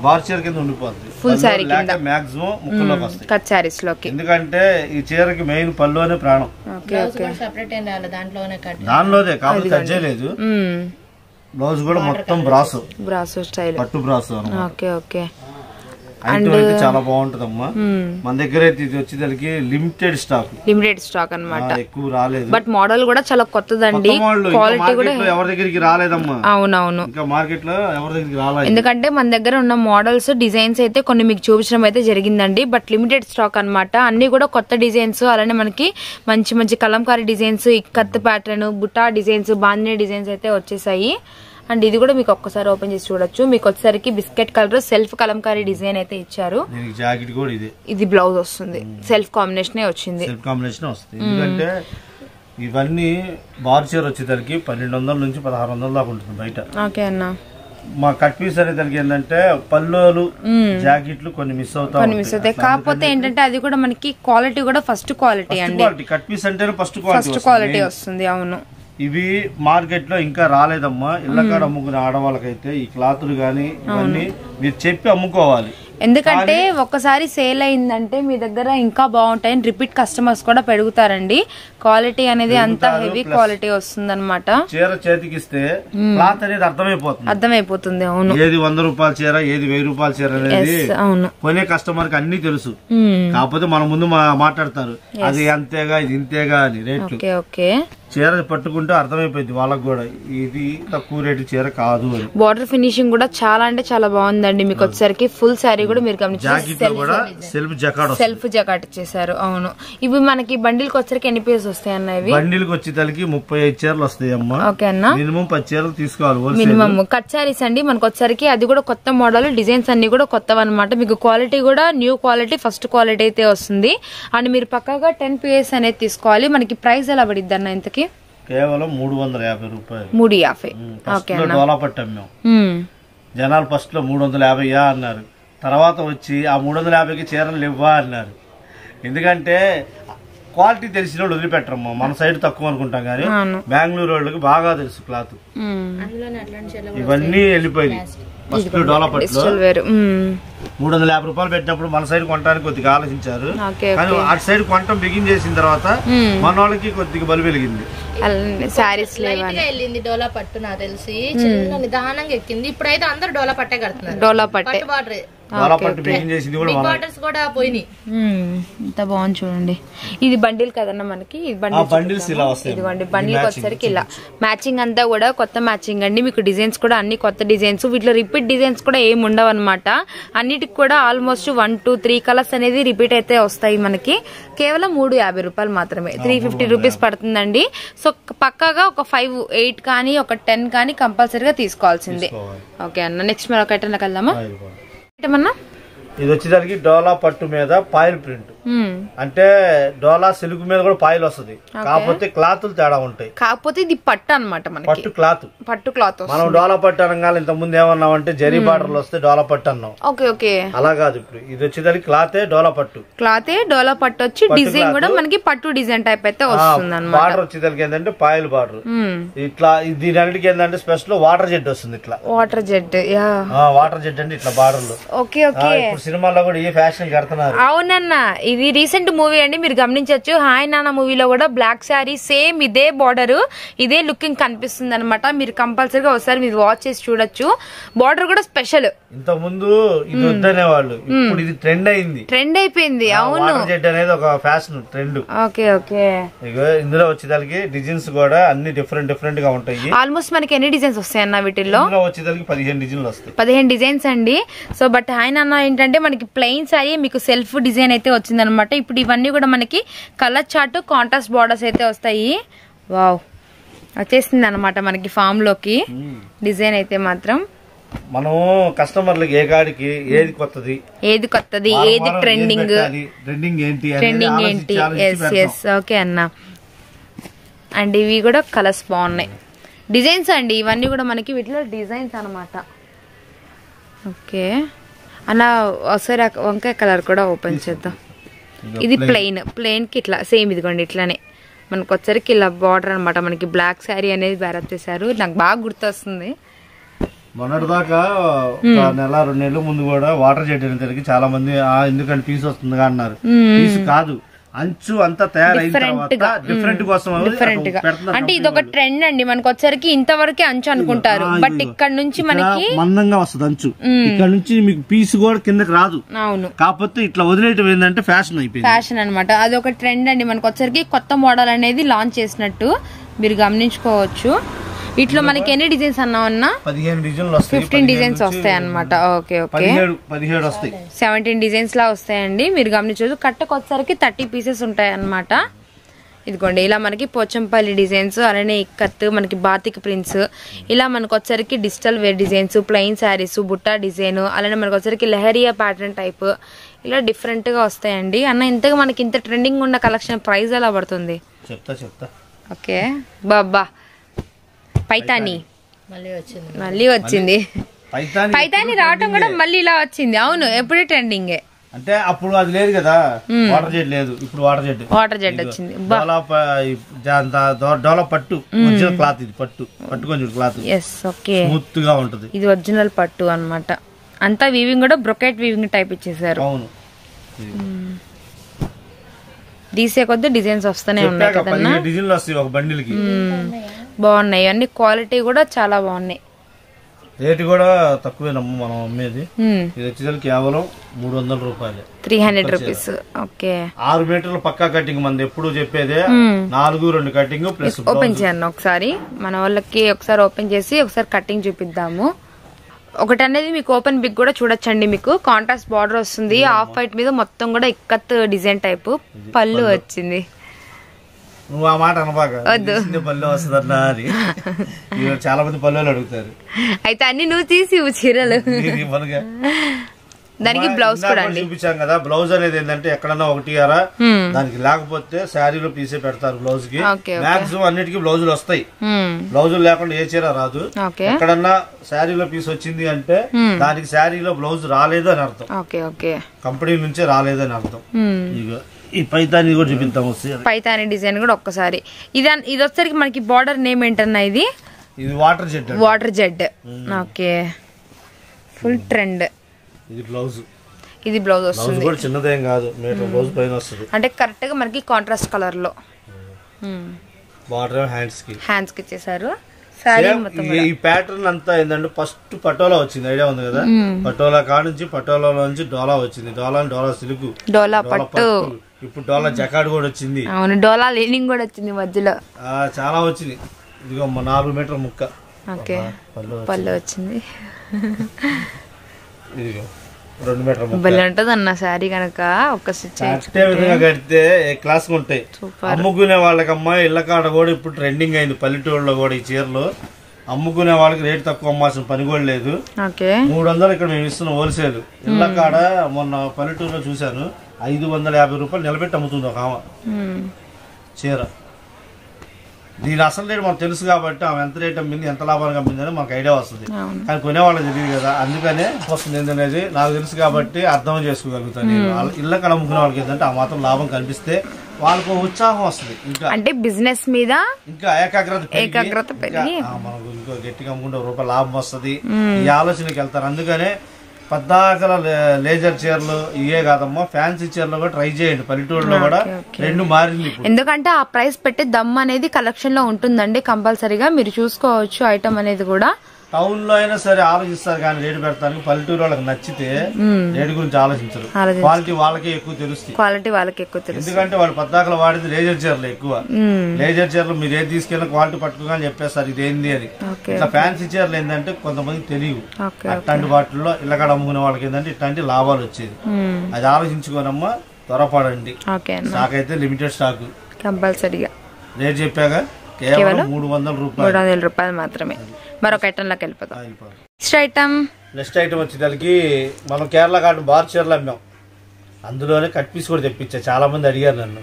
బార్ చీర కింద ఉండిపోతుంది. ఫుల్ సారీ కింద మాక్సిమం ముక్కలోకి వస్తాయి కట్ సారీస్ లోకి. ఎందుకంటే ఈ చీరకి మెయిన్ పల్లోనే ప్రాణం. దానిలోదే కాబట్టి కట్ చేయలేదు. బ్లౌజ్ కూడా మొత్తం బ్రాసో స్టైల్, పట్టు బ్రాసో. Okay okay. చాలా బాగుంటదమ్మా. మన దగ్గర అయితే ఇది వచ్చేదానికి లిమిటెడ్ స్టాక్ అన్నమాట, ఎక్కువ రాలేదు. బట్ మోడల్ కూడా చాలా కొత్తదండి. క్వాలిటీ కూడా ఎవరి దగ్గరికి రాలేదమ్మా. అవునవును, ఇంకా మార్కెట్ లో ఎవరి దగ్గరికి రాలేదు. ఎందుకంటే మన దగ్గర ఉన్న మోడల్స్ డిజైన్స్ అయితే కొన్ని మీకు చూపించడం అయితే జరిగిందండి. బట్ లిమిటెడ్ స్టాక్ అన్నమాట. అన్ని కూడా కొత్త డిజైన్స్. అలానే మనకి మంచి మంచి Kalamkari designs, ikat pattern, buta designs, bandhani designs అయితే వచ్చేసాయి. అండ్ ఇది కూడా మీకు ఒక్కసారి ఓపెన్ చేసి చూడొచ్చు. మీకు వచ్చేసరికి biscuit colour self Kalamkari design అయితే ఇచ్చారు. ఇది బ్లౌజ్ వస్తుంది, సెల్ఫ్ కాంబినేషన్ వచ్చింది. ఎందుకంటే ఇవన్నీ బార్ చీర వచ్చేసరికి 1200 నుంచి 1600 దాకా ఉంటుంది బయట. ఓకే అన్న. మా కట్ పీస్ అనేదానికి ఏంటంటే పల్లోలు జాకెట్లు కొన్ని మిస్ అవుతాయి. కాకపోతే ఏంటంటే అది కూడా మనకి క్వాలిటీ కూడా ఫస్ట్ క్వాలిటీ అండి. కట్ పీస్ అంటే ఫస్ట్ క్వాలిటీ వస్తుంది. అవును, ఇవి మార్కెట్ లో ఇంకా రాలేదమ్మా. ఇళ్ళకాడ అమ్ముకునే ఆడవాళ్ళకైతే ఈ క్లాతులు గానీ ఇవన్నీ మీరు చెప్పి అమ్ముకోవాలి. ఎందుకంటే ఒక్కసారి సేల్ అయిందంటే మీ దగ్గర ఇంకా బాగుంటాయి, రిపీట్ కస్టమర్స్ కూడా పెరుగుతారండి. క్వాలిటీ అనేది అంత హెవీ క్వాలిటీ వస్తుంది అనమాట. చీర చేతికి ఇస్తే క్లాత్ అనేది అర్థమైపోతుంది. అవును, ఏది 100 రూపాయల చీర ఏది 1000 రూపాయల చీర అనేది అవును కొనే కస్టమర్ కి అన్ని తెలుసు. కాకపోతే మన ముందు మాట్లాడతారు అది అంతేగా ఇది ఇంతేగా అని రేట్లు. ఓకే, చీర పట్టుకుంటే అర్థమైపోయింది వాళ్ళకి కూడా ఇది తక్కువ రేటు చీర కాదు అని. బార్డర్ ఫినిషింగ్ కూడా చాలా అంటే చాలా బాగుందండి. మీకు వచ్చేసరికి ఫుల్ శారీ కూడా మీరు సెల్ఫ్ జకాట్ ఇచ్చేసారు. అవును, ఇవి మనకి బండిల్కి వచ్చరికి ఎన్ని పీసెస్ వస్తాయి అన్న? ఇవి బండిల్కి వచ్చేసరికి 35 చీరలు వస్తాయి అమ్మా. ఓకే అన్న, మినిమం 10 చీరలు తీసుకోవాలి. మినిమం కట్ శారీస్ అండి మనకు వచ్చరికి, అది కూడా కొత్త మోడల్, డిజైన్స్ అన్ని కూడా కొత్తవి అనమాట. మీకు క్వాలిటీ కూడా న్యూ క్వాలిటీ, ఫస్ట్ క్వాలిటీ అయితే వస్తుంది. అండ్ మీరు పక్కాగా 10 పీసెస్ అనేది తీసుకోవాలి. మనకి ప్రైస్ ఎలా పడిద్ది అన్న ఇంతకి? కేవలం 350 రూపాయలు. 350. ఓకే, డోలా పట్టు అమ్మాం. జనాలు ఫస్ట్ లో 350 అన్నారు, తర్వాత వచ్చి ఆ 350కి చీరలు ఇవ్వా అన్నారు. ఎందుకంటే క్వాలిటీ తెలిసిన వాళ్ళు వదిలిపెట్టరమ్మా. మన సైడ్ తక్కువ అనుకుంటాం కానీ బెంగళూరు వాళ్ళకి బాగా తెలుసు క్లాత్. ఇవన్నీ వెళ్ళిపోయింది. ఫస్ట్ డోలా పట్టులో 350 రూపాయలు పెట్టినప్పుడు మన సైడ్ కొనడానికి కొద్దిగా ఆలోచించారు, కానీ అటు సైడ్ కొనటం బిగిన్ చేసిన తర్వాత మన వాళ్ళకి కొద్దిగా బలి వెలిగింది. వెళ్ళింది డోలా పట్టు నాకు తెలిసి చిన్న నిదానంగా ఎక్కింది. ఇప్పుడైతే అందరు డోలా పట్టే కడుతున్నారు. డోలా పట్టే కూడా పోయినాయి. ఇంత బాగుంది చూడండి. ఇది బండిల్ కదన్నా మనకి, ఇదిగోండి బండిల్కి వచ్చేసరికి ఇలా మ్యాచింగ్ అంతా కూడా కొత్త మ్యాచింగ్ అండి. మీకు డిజైన్స్ కూడా అన్ని కొత్త డిజైన్స్, వీటిలో రిపీట్ డిజైన్స్ కూడా ఏమి ఉండవు అనమాట. అన్నిటికి కూడా ఆల్మోస్ట్ 1 to 3 కలర్స్ అనేది రిపీట్ అయితే వస్తాయి మనకి. కేవలం 350 రూపాయలు మాత్రమే, 350 రూపీస్ పడుతుందండి. సో పక్కాగా ఒక 5, 8 కానీ ఒక 10 కానీ కంపల్సరీగా తీసుకోవాల్సిందే. ఓకే అన్న, నెక్స్ట్ మరొక ఐటెంలోకి వెళ్దామా? ఇది వచ్చేసరికి డోలా పట్టు మీద పాయిల్ ప్రింట్, అంటే డోలా సిల్క్ మీద కూడా పాయిల్ వస్తుంది, కాకపోతే క్లాత్ తేడా ఉంటాయి. కాకపోతే ఇది పట్టు అనమాట, పట్టు క్లాత్. మనం డోలా పట్టు అనగానే ఇంత ముందు ఏమన్నామంటే జరీ బార్డర్లు వస్తే డోలా పట్టు అన్నాం. ఓకే, అలా కాదు. ఇప్పుడు ఇది వచ్చేసరికి క్లాతే డోలా పట్టు వచ్చి డిజైన్ కూడా మనకి పట్టు డిజైన్ టైప్ అయితే వస్తుంది అన్నమాట. బార్డర్ వచ్చేసరికి ఏంటంటే పాయిల్ బార్డర్. ఇట్లా దీని అన్నిటికీ ఏంటంటే స్పెషల్ వాటర్ జెడ్ వస్తుంది. ఇట్లా వాటర్ జెడ్ అంటే ఇట్లా బార్డర్ లో. ఇప్పుడు సినిమాలో కూడా ఈ ఫ్యాషన్ కడుతున్నారు. అవునన్నా, ఇది రీసెంట్ మూవీ అండి, మీరు గమనించవచ్చు. హాయ్ నాన్న మూవీలో కూడా బ్లాక్ శారీ సేమ్ ఇదే బార్డర్, ఇదే లుకింగ్ కనిపిస్తుంది అనమాట. మీరు కంపల్సరీగా ఒకసారి మీరు వాచ్ చేసి చూడొచ్చు. బార్డర్ కూడా స్పెషల్. ఇంత ముందు ఇది వద్దనే వాళ్ళు, ఇప్పుడు ఇది ట్రెండ్ అయిపోయింది. అవును, జెడ్ అనేది ఒక ఫ్యాషన్ ట్రెండ్. ఓకే, ఇందులో వచ్చేదానికి డిజైన్స్ కూడా అన్ని డిఫరెంట్ గా ఉంటాయి. ఆల్మోస్ట్ మనకి ఎన్ని డిజైన్స్ వస్తాయి అన్న వీటిల్లో? వచ్చేదానికి 15 డిజైన్లు వస్తాయి. 15 డిజైన్స్ అండి. సో బట్ హాయ్ నాన్న ఏంటంటే మనకి ప్లెయిన్ సారీ మీకు సెల్ఫ్ డిజైన్ అయితే వచ్చింది అనమాట. ఇప్పుడు ఇవన్నీ కూడా మనకి కలర్ చార్ట్, కాంట్రాస్ట్ బార్డర్స్ అయితే వస్తాయి. వావ్, వచ్చేసింది అనమాట మనకి ఫామ్ లోకి డిజైన్ అయితే మాత్రం. మనం కస్టమర్లకి ఏ కాడికి ఏది కొత్తది ఏది ట్రెండింగ్ ఏంటి. ఓకే అన్న. అండ్ ఇవి కూడా కలర్స్ బాగున్నాయి, డిజైన్స్ అండి ఇవన్నీ కూడా మనకి వీటిలో డిజైన్స్ అనమాట. ఓకే అన్న, ఒకసారి వంకాయ కలర్ కూడా ఓపెన్ చేద్దాం. ఇది ప్లెయిన్ కి ఇట్లా సేమ్ ఇదిగోండి, ఇట్లానే మనకు వచ్చరికి ఇలా బార్డర్ అనమాట. మనకి బ్లాక్ శారీ అనేది బ్యారప్ చేశారు, నాకు బాగా గుర్తొస్తుంది. మొన్నటిదాకా నెల 2 నెలల ముందు కూడా వాటర్ చేయడం జరిగి చాలా మంది ఎందుకంటే పీస్ వస్తుందిగా అన్నారు. పీస్ కాదు, అంచు అంతా తయారైన డిఫరెంట్ కోసం అంటే ఇది ఒక ట్రెండ్ అండి. మనకు వచ్చరికి ఇంతవరకే అంచు అనుకుంటారు, బట్ ఇక్కడ నుంచి మనకి మందంగా వస్తుంది అంచు. ఇక్కడ నుంచి మీకు పీస్ కూడా కిందకి రాదు. అవును, కాకపోతే ఇట్లా వదిలేయటం ఏంటంటే ఫ్యాషన్ అయిపోయింది. ఫ్యాషన్ అనమాట, అది ఒక ట్రెండ్ అండి. మనకు వచ్చరికి కొత్త మోడల్ అనేది లాంచ్ చేసినట్టు మీరు గమనించుకోవచ్చు. వీటిలో మనకి ఎన్ని డిజైన్స్ అన్నా? 15 డిజైన్లు వస్తాయి. 15 డిజైన్స్ వస్తాయి అనమాట. ఓకే, 17 వస్తాయి. 17 డిజైన్స్ లా వస్తాయండి, మీరు గమనించవచ్చు. కట్టకొచ్చరికి 30 పీసెస్ ఉంటాయి అనమాట. ఇదిగోండి ఇలా మనకి పోచంపల్లి డిజైన్స్, అలానే ఇక్కత్, మనకి బాతిక్ ప్రింట్స్, ఇలా మనకు వచ్చరికి digital wear designs, plain saris, బుట్టా డిజైన్, అలానే మనకు వచ్చరికి లెహరియా ప్యాటర్న్ టైప్, ఇలా డిఫరెంట్ గా వస్తాయండి. అన్న ఇంతగా మనకి ఇంత ట్రెండింగ్ ఉన్న కలెక్షన్ ప్రైస్ ఎలా పడుతుంది? చెప్తా. ఓకే బాబా, పైతాని మళ్ళీ వచ్చింది. పైతాని రావటం కూడా మళ్ళీ ఇలా వచ్చింది. అవును, ఎప్పుడే ట్రెండింగే. అంటే అప్పుడు అది లేదు కదా, వాటర్ జెడ్ లేదు, ఇప్పుడు వాటర్ జెడ్ వచ్చింది. డోలా పట్టు ఒరిజినల్ క్లాత్, ఇది పట్టు కొంచెం క్లాత్ స్మూత్ గా ఉంటది. ఇది ఒరిజినల్ పట్టు అన్నమాట. అంతా వీవింగ్ కూడా బ్రొకెట్ వీవింగ్ టైప్ ఇచ్చేసారు. అవును, తీసే కొద్ది డిజైన్స్ వస్తూనే ఉన్నాయి కదన్నా. డిజైన్లు వస్తాయి ఒక బండిల్కి. బాగున్నాయి అన్ని, క్వాలిటీ కూడా చాలా బాగున్నాయి. రేటు కూడా తక్కువేనమ్మ మనం అమ్మేది. ఇది వచ్చేసరికి కేవలం 300 రూపాయలు, 300 రూపీస్. ఓకే, 6 మీటర్లు పక్కా కటింగ్. మనది ఎప్పుడు చెప్పేదే 4-2 కటింగ్ ప్లస్. ఓపెన్ చేయండి ఒకసారి, మన వాళ్ళకి ఒకసారి ఓపెన్ చేసి ఒకసారి కటింగ్ చూపిద్దాము. ఒకటి అనేది మీకు ఓపెన్ బిగ్ కూడా చూడొచ్చండి. మీకు కాంట్రాస్ట్ బార్డర్ వస్తుంది, ఆఫ్ వైట్ మీద మొత్తం కూడా ఇక్కత్ డిజైన్ టైప్ పళ్ళు వచ్చింది. నువ్వు ఆ మాట అనబాక, పల్లె వస్తుందన్నా అని చాలా మంది పల్లెలు అడుగుతారు. అయితే అన్ని నువ్వు తీసి చీరలు. దానికి బ్లౌజ్ కూడా చూపించాం కదా. బ్లౌజ్ అనేది ఏంటంటే ఎక్కడన్నా ఒకటి అరా దానికి లేకపోతే శారీలో పీసే పెడతారు బ్లౌజ్ కి. మాక్సిమం అన్నిటికీ బ్లౌజులు వస్తాయి. బ్లౌజులు లేకుండా ఏ చీర రాదు. ఎక్కడన్నా శారీలో పీస్ వచ్చింది అంటే దానికి శారీలో బ్లౌజ్ రాలేదు అని అర్థం, కంపెనీ నుంచే రాలేదు అని అర్థం. ఈ పైతాని కూడా చూపిద్దాం. పైతాని డిజైన్ కూడా ఒక్కసారి. ఇది వచ్చేసరికి మనకి బార్డర్ నేమ్ ఏంటన్నా? ఇది water Z. Water Z. Okay, full trend. ఇది బ్లౌజ్. ఇది బ్లౌజ్ వస్తుంది, కూడా చిన్నదేం కాదు, మీటర్ బ్లౌజ్ పైన వస్తుంది. అంటే కరెక్ట్ గా మనకి కాంట్రాస్ట్ కలర్ లో. బార్డర్ హ్యాండ్స్ కి ఇచ్చేసారు. ఈ ప్యాటర్న్ అంతా ఏంటంటే ఫస్ట్ పటోలా వచ్చింది, ఐడియా ఉంది కదా. పటోలా కాడ నుంచి పటోలా నుంచి డోలా వచ్చింది. డోలా సిల్క్, డోలా పట్టు, ఇప్పుడు డోలా జకాడ్ కూడా వచ్చింది. అవును, డోలా లైనింగ్ కూడా వచ్చింది మధ్యలో. చాలా వచ్చింది. ఇదిగో 4 మీటర్ ముక్క. ఓకే, పళ్ళు వచ్చింది. ఇదిగో 2 మీటర్ ముక్క. భలే ఉంటది అన్న శారీ కనుక ఒక విధంగా కడితే క్లాస్ ఉంటాయి. అమ్ముకునే వాళ్ళకమ్మా ఇళ్ల కాడ కూడా ఇప్పుడు ట్రెండింగ్ అయింది. పల్లెటూరులో కూడా ఈ చీరలు అమ్ముకునే వాళ్ళకి రేటు తక్కువ అమ్మాల్సిన పని కూడా లేదు. 300 ఇక్కడ మేము ఇస్తున్నాం హోల్సేల్. ఇళ్ల కాడ మొన్న పల్లెటూరులో చూశాను, 550 రూపాయలు నిలబెట్టి అమ్ముతుంది ఒక ఆమె చీర. దీని అసలు రేటు మనకు తెలుసు కాబట్టి ఆమె ఎంత రేట్ అమ్మింది, ఎంత లాభానికి అమ్మిందని మనకు ఐడియా వస్తుంది. కానీ కొనేవాళ్ళకి తెలియదు కదా, అందుకనే వస్తుంది ఏంటనేది నాకు తెలుసు కాబట్టి అర్థం చేసుకోగలుగుతాను. ఇళ్ళ కాడ అమ్ముకునే వాళ్ళకి ఏంటంటే ఆ మాత్రం లాభం కనిపిస్తే వాళ్ళకు ఉత్సాహం వస్తుంది. ఇంకా అంటే బిజినెస్ మీద ఇంకా ఏకాగ్రత పెరిగి మనకు ఇంకో గట్టిగా అమ్ముకుంటే ₹1 లాభం వస్తుంది. ఈ ఆలోచనకి వెళ్తారు. అందుకనే పద్దాకల లేజర్ చీరలు ఇవే కాదమ్మా, ఫ్యాన్సీ చీరలు కూడా ట్రై చేయండి. పల్లెటూరులో కూడా ట్రెండ్ మారింది. ఎందుకంటే ఆ ప్రైస్ పెట్టే దమ్ అనేది కలెక్షన్ లో ఉంటుందండి కంపల్సరీగా. మీరు చూసుకోవచ్చు ఐటమ్ అనేది కూడా. టౌన్ లో అయినా సరే ఆలోచిస్తారు కానీ రేటు పెడతానికి. పల్లెటూరు వాళ్ళకి నచ్చితే రేటు గురించి ఆలోచించరు. క్వాలిటీ వాళ్ళకే ఎక్కువ తెలుస్తుంది. ఎందుకంటే వాళ్ళు పద్దాకలు వాడేది లేజర్ చీరలు ఎక్కువ. లేజర్ చీరలు మీరు ఏది తీసుకెళ్ళిన క్వాలిటీ పట్టుకోగానే చెప్పేస్తారు ఇదేంది అని. ఇట్లా ఫ్యాన్సీ చీరలు ఏంటంటే కొంతమంది తెలియవు. అట్లాంటి వాటిల్లో ఇళ్ళకాడ అమ్ముకునే వాళ్ళకి ఏంటంటే ఇట్లాంటి లాభాలు వచ్చేది. అది ఆలోచించుకోనమ్మా, త్వరపడండి. స్టాక్ అయితే లిమిటెడ్ స్టాక్ కంపల్సరీగా. రేట్ చెప్పాగా కేవలం 300 రూపాయలు మాత్రమే. మరొక ఐటమ్ లోకి వెళ్ళిపోతాం. నెక్స్ట్ ఐటమ్ వచ్చేసరికి మనం కేరళ కాటన్ బార్ చీరలు అమ్మాం. అందులోనే కట్ పీస్ కూడా తెప్పించా. చాలా మంది అడిగారు నన్ను,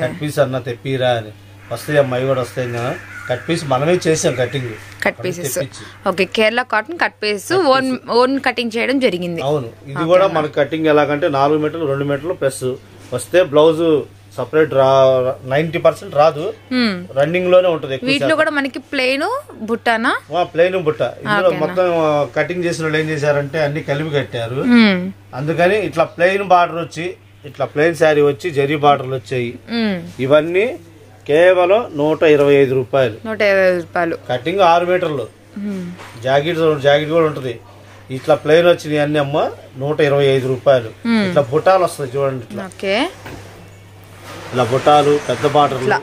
కట్ పీస్ అన్న తెప్పిరా అని. వస్తాయి అమ్మాయి కూడా వస్తాయి. కట్ పీస్ మనమే చేసాం, cut pieces. Okay, Kerala cotton cut piece own cutting చేయడం జరిగింది. అవును, ఇది కూడా మన కటింగ్ ఎలాగంటే 4 మీటర్లు 2 మీటర్లు ప్లస్ వస్తే బ్లౌజ్ సపరేట్ 90% రాదు, రన్నింగ్ లోనే ఉంటది. వీటిలో కూడా మనకి ప్లెయిన్ బుట్టానా? ప్లెయిన్ బుట్ట. ఇందులో మొత్తం కటింగ్ చేసిన వాళ్ళు ఏం చేశారంటే అన్ని కలిపి కట్టారు. అందుకని ఇట్లా ప్లెయిన్ బార్డర్ వచ్చి, ఇట్లా ప్లెయిన్ శారీ వచ్చి జరీ బార్డర్లు వచ్చాయి. ఇవన్నీ కేవలం 125 రూపాయలు. కటింగ్ 6 మీటర్లు. జాకెట్ కూడా ఉంటది. ఇట్లా ప్లెయిన్ వచ్చినాయి అన్ని అమ్మ 125 రూపాయలు. ఇట్లా బుట్టాలు వస్తాయి చూడండి. ఇట్లా బుట్టాలు పెద్ద బార్డర్లు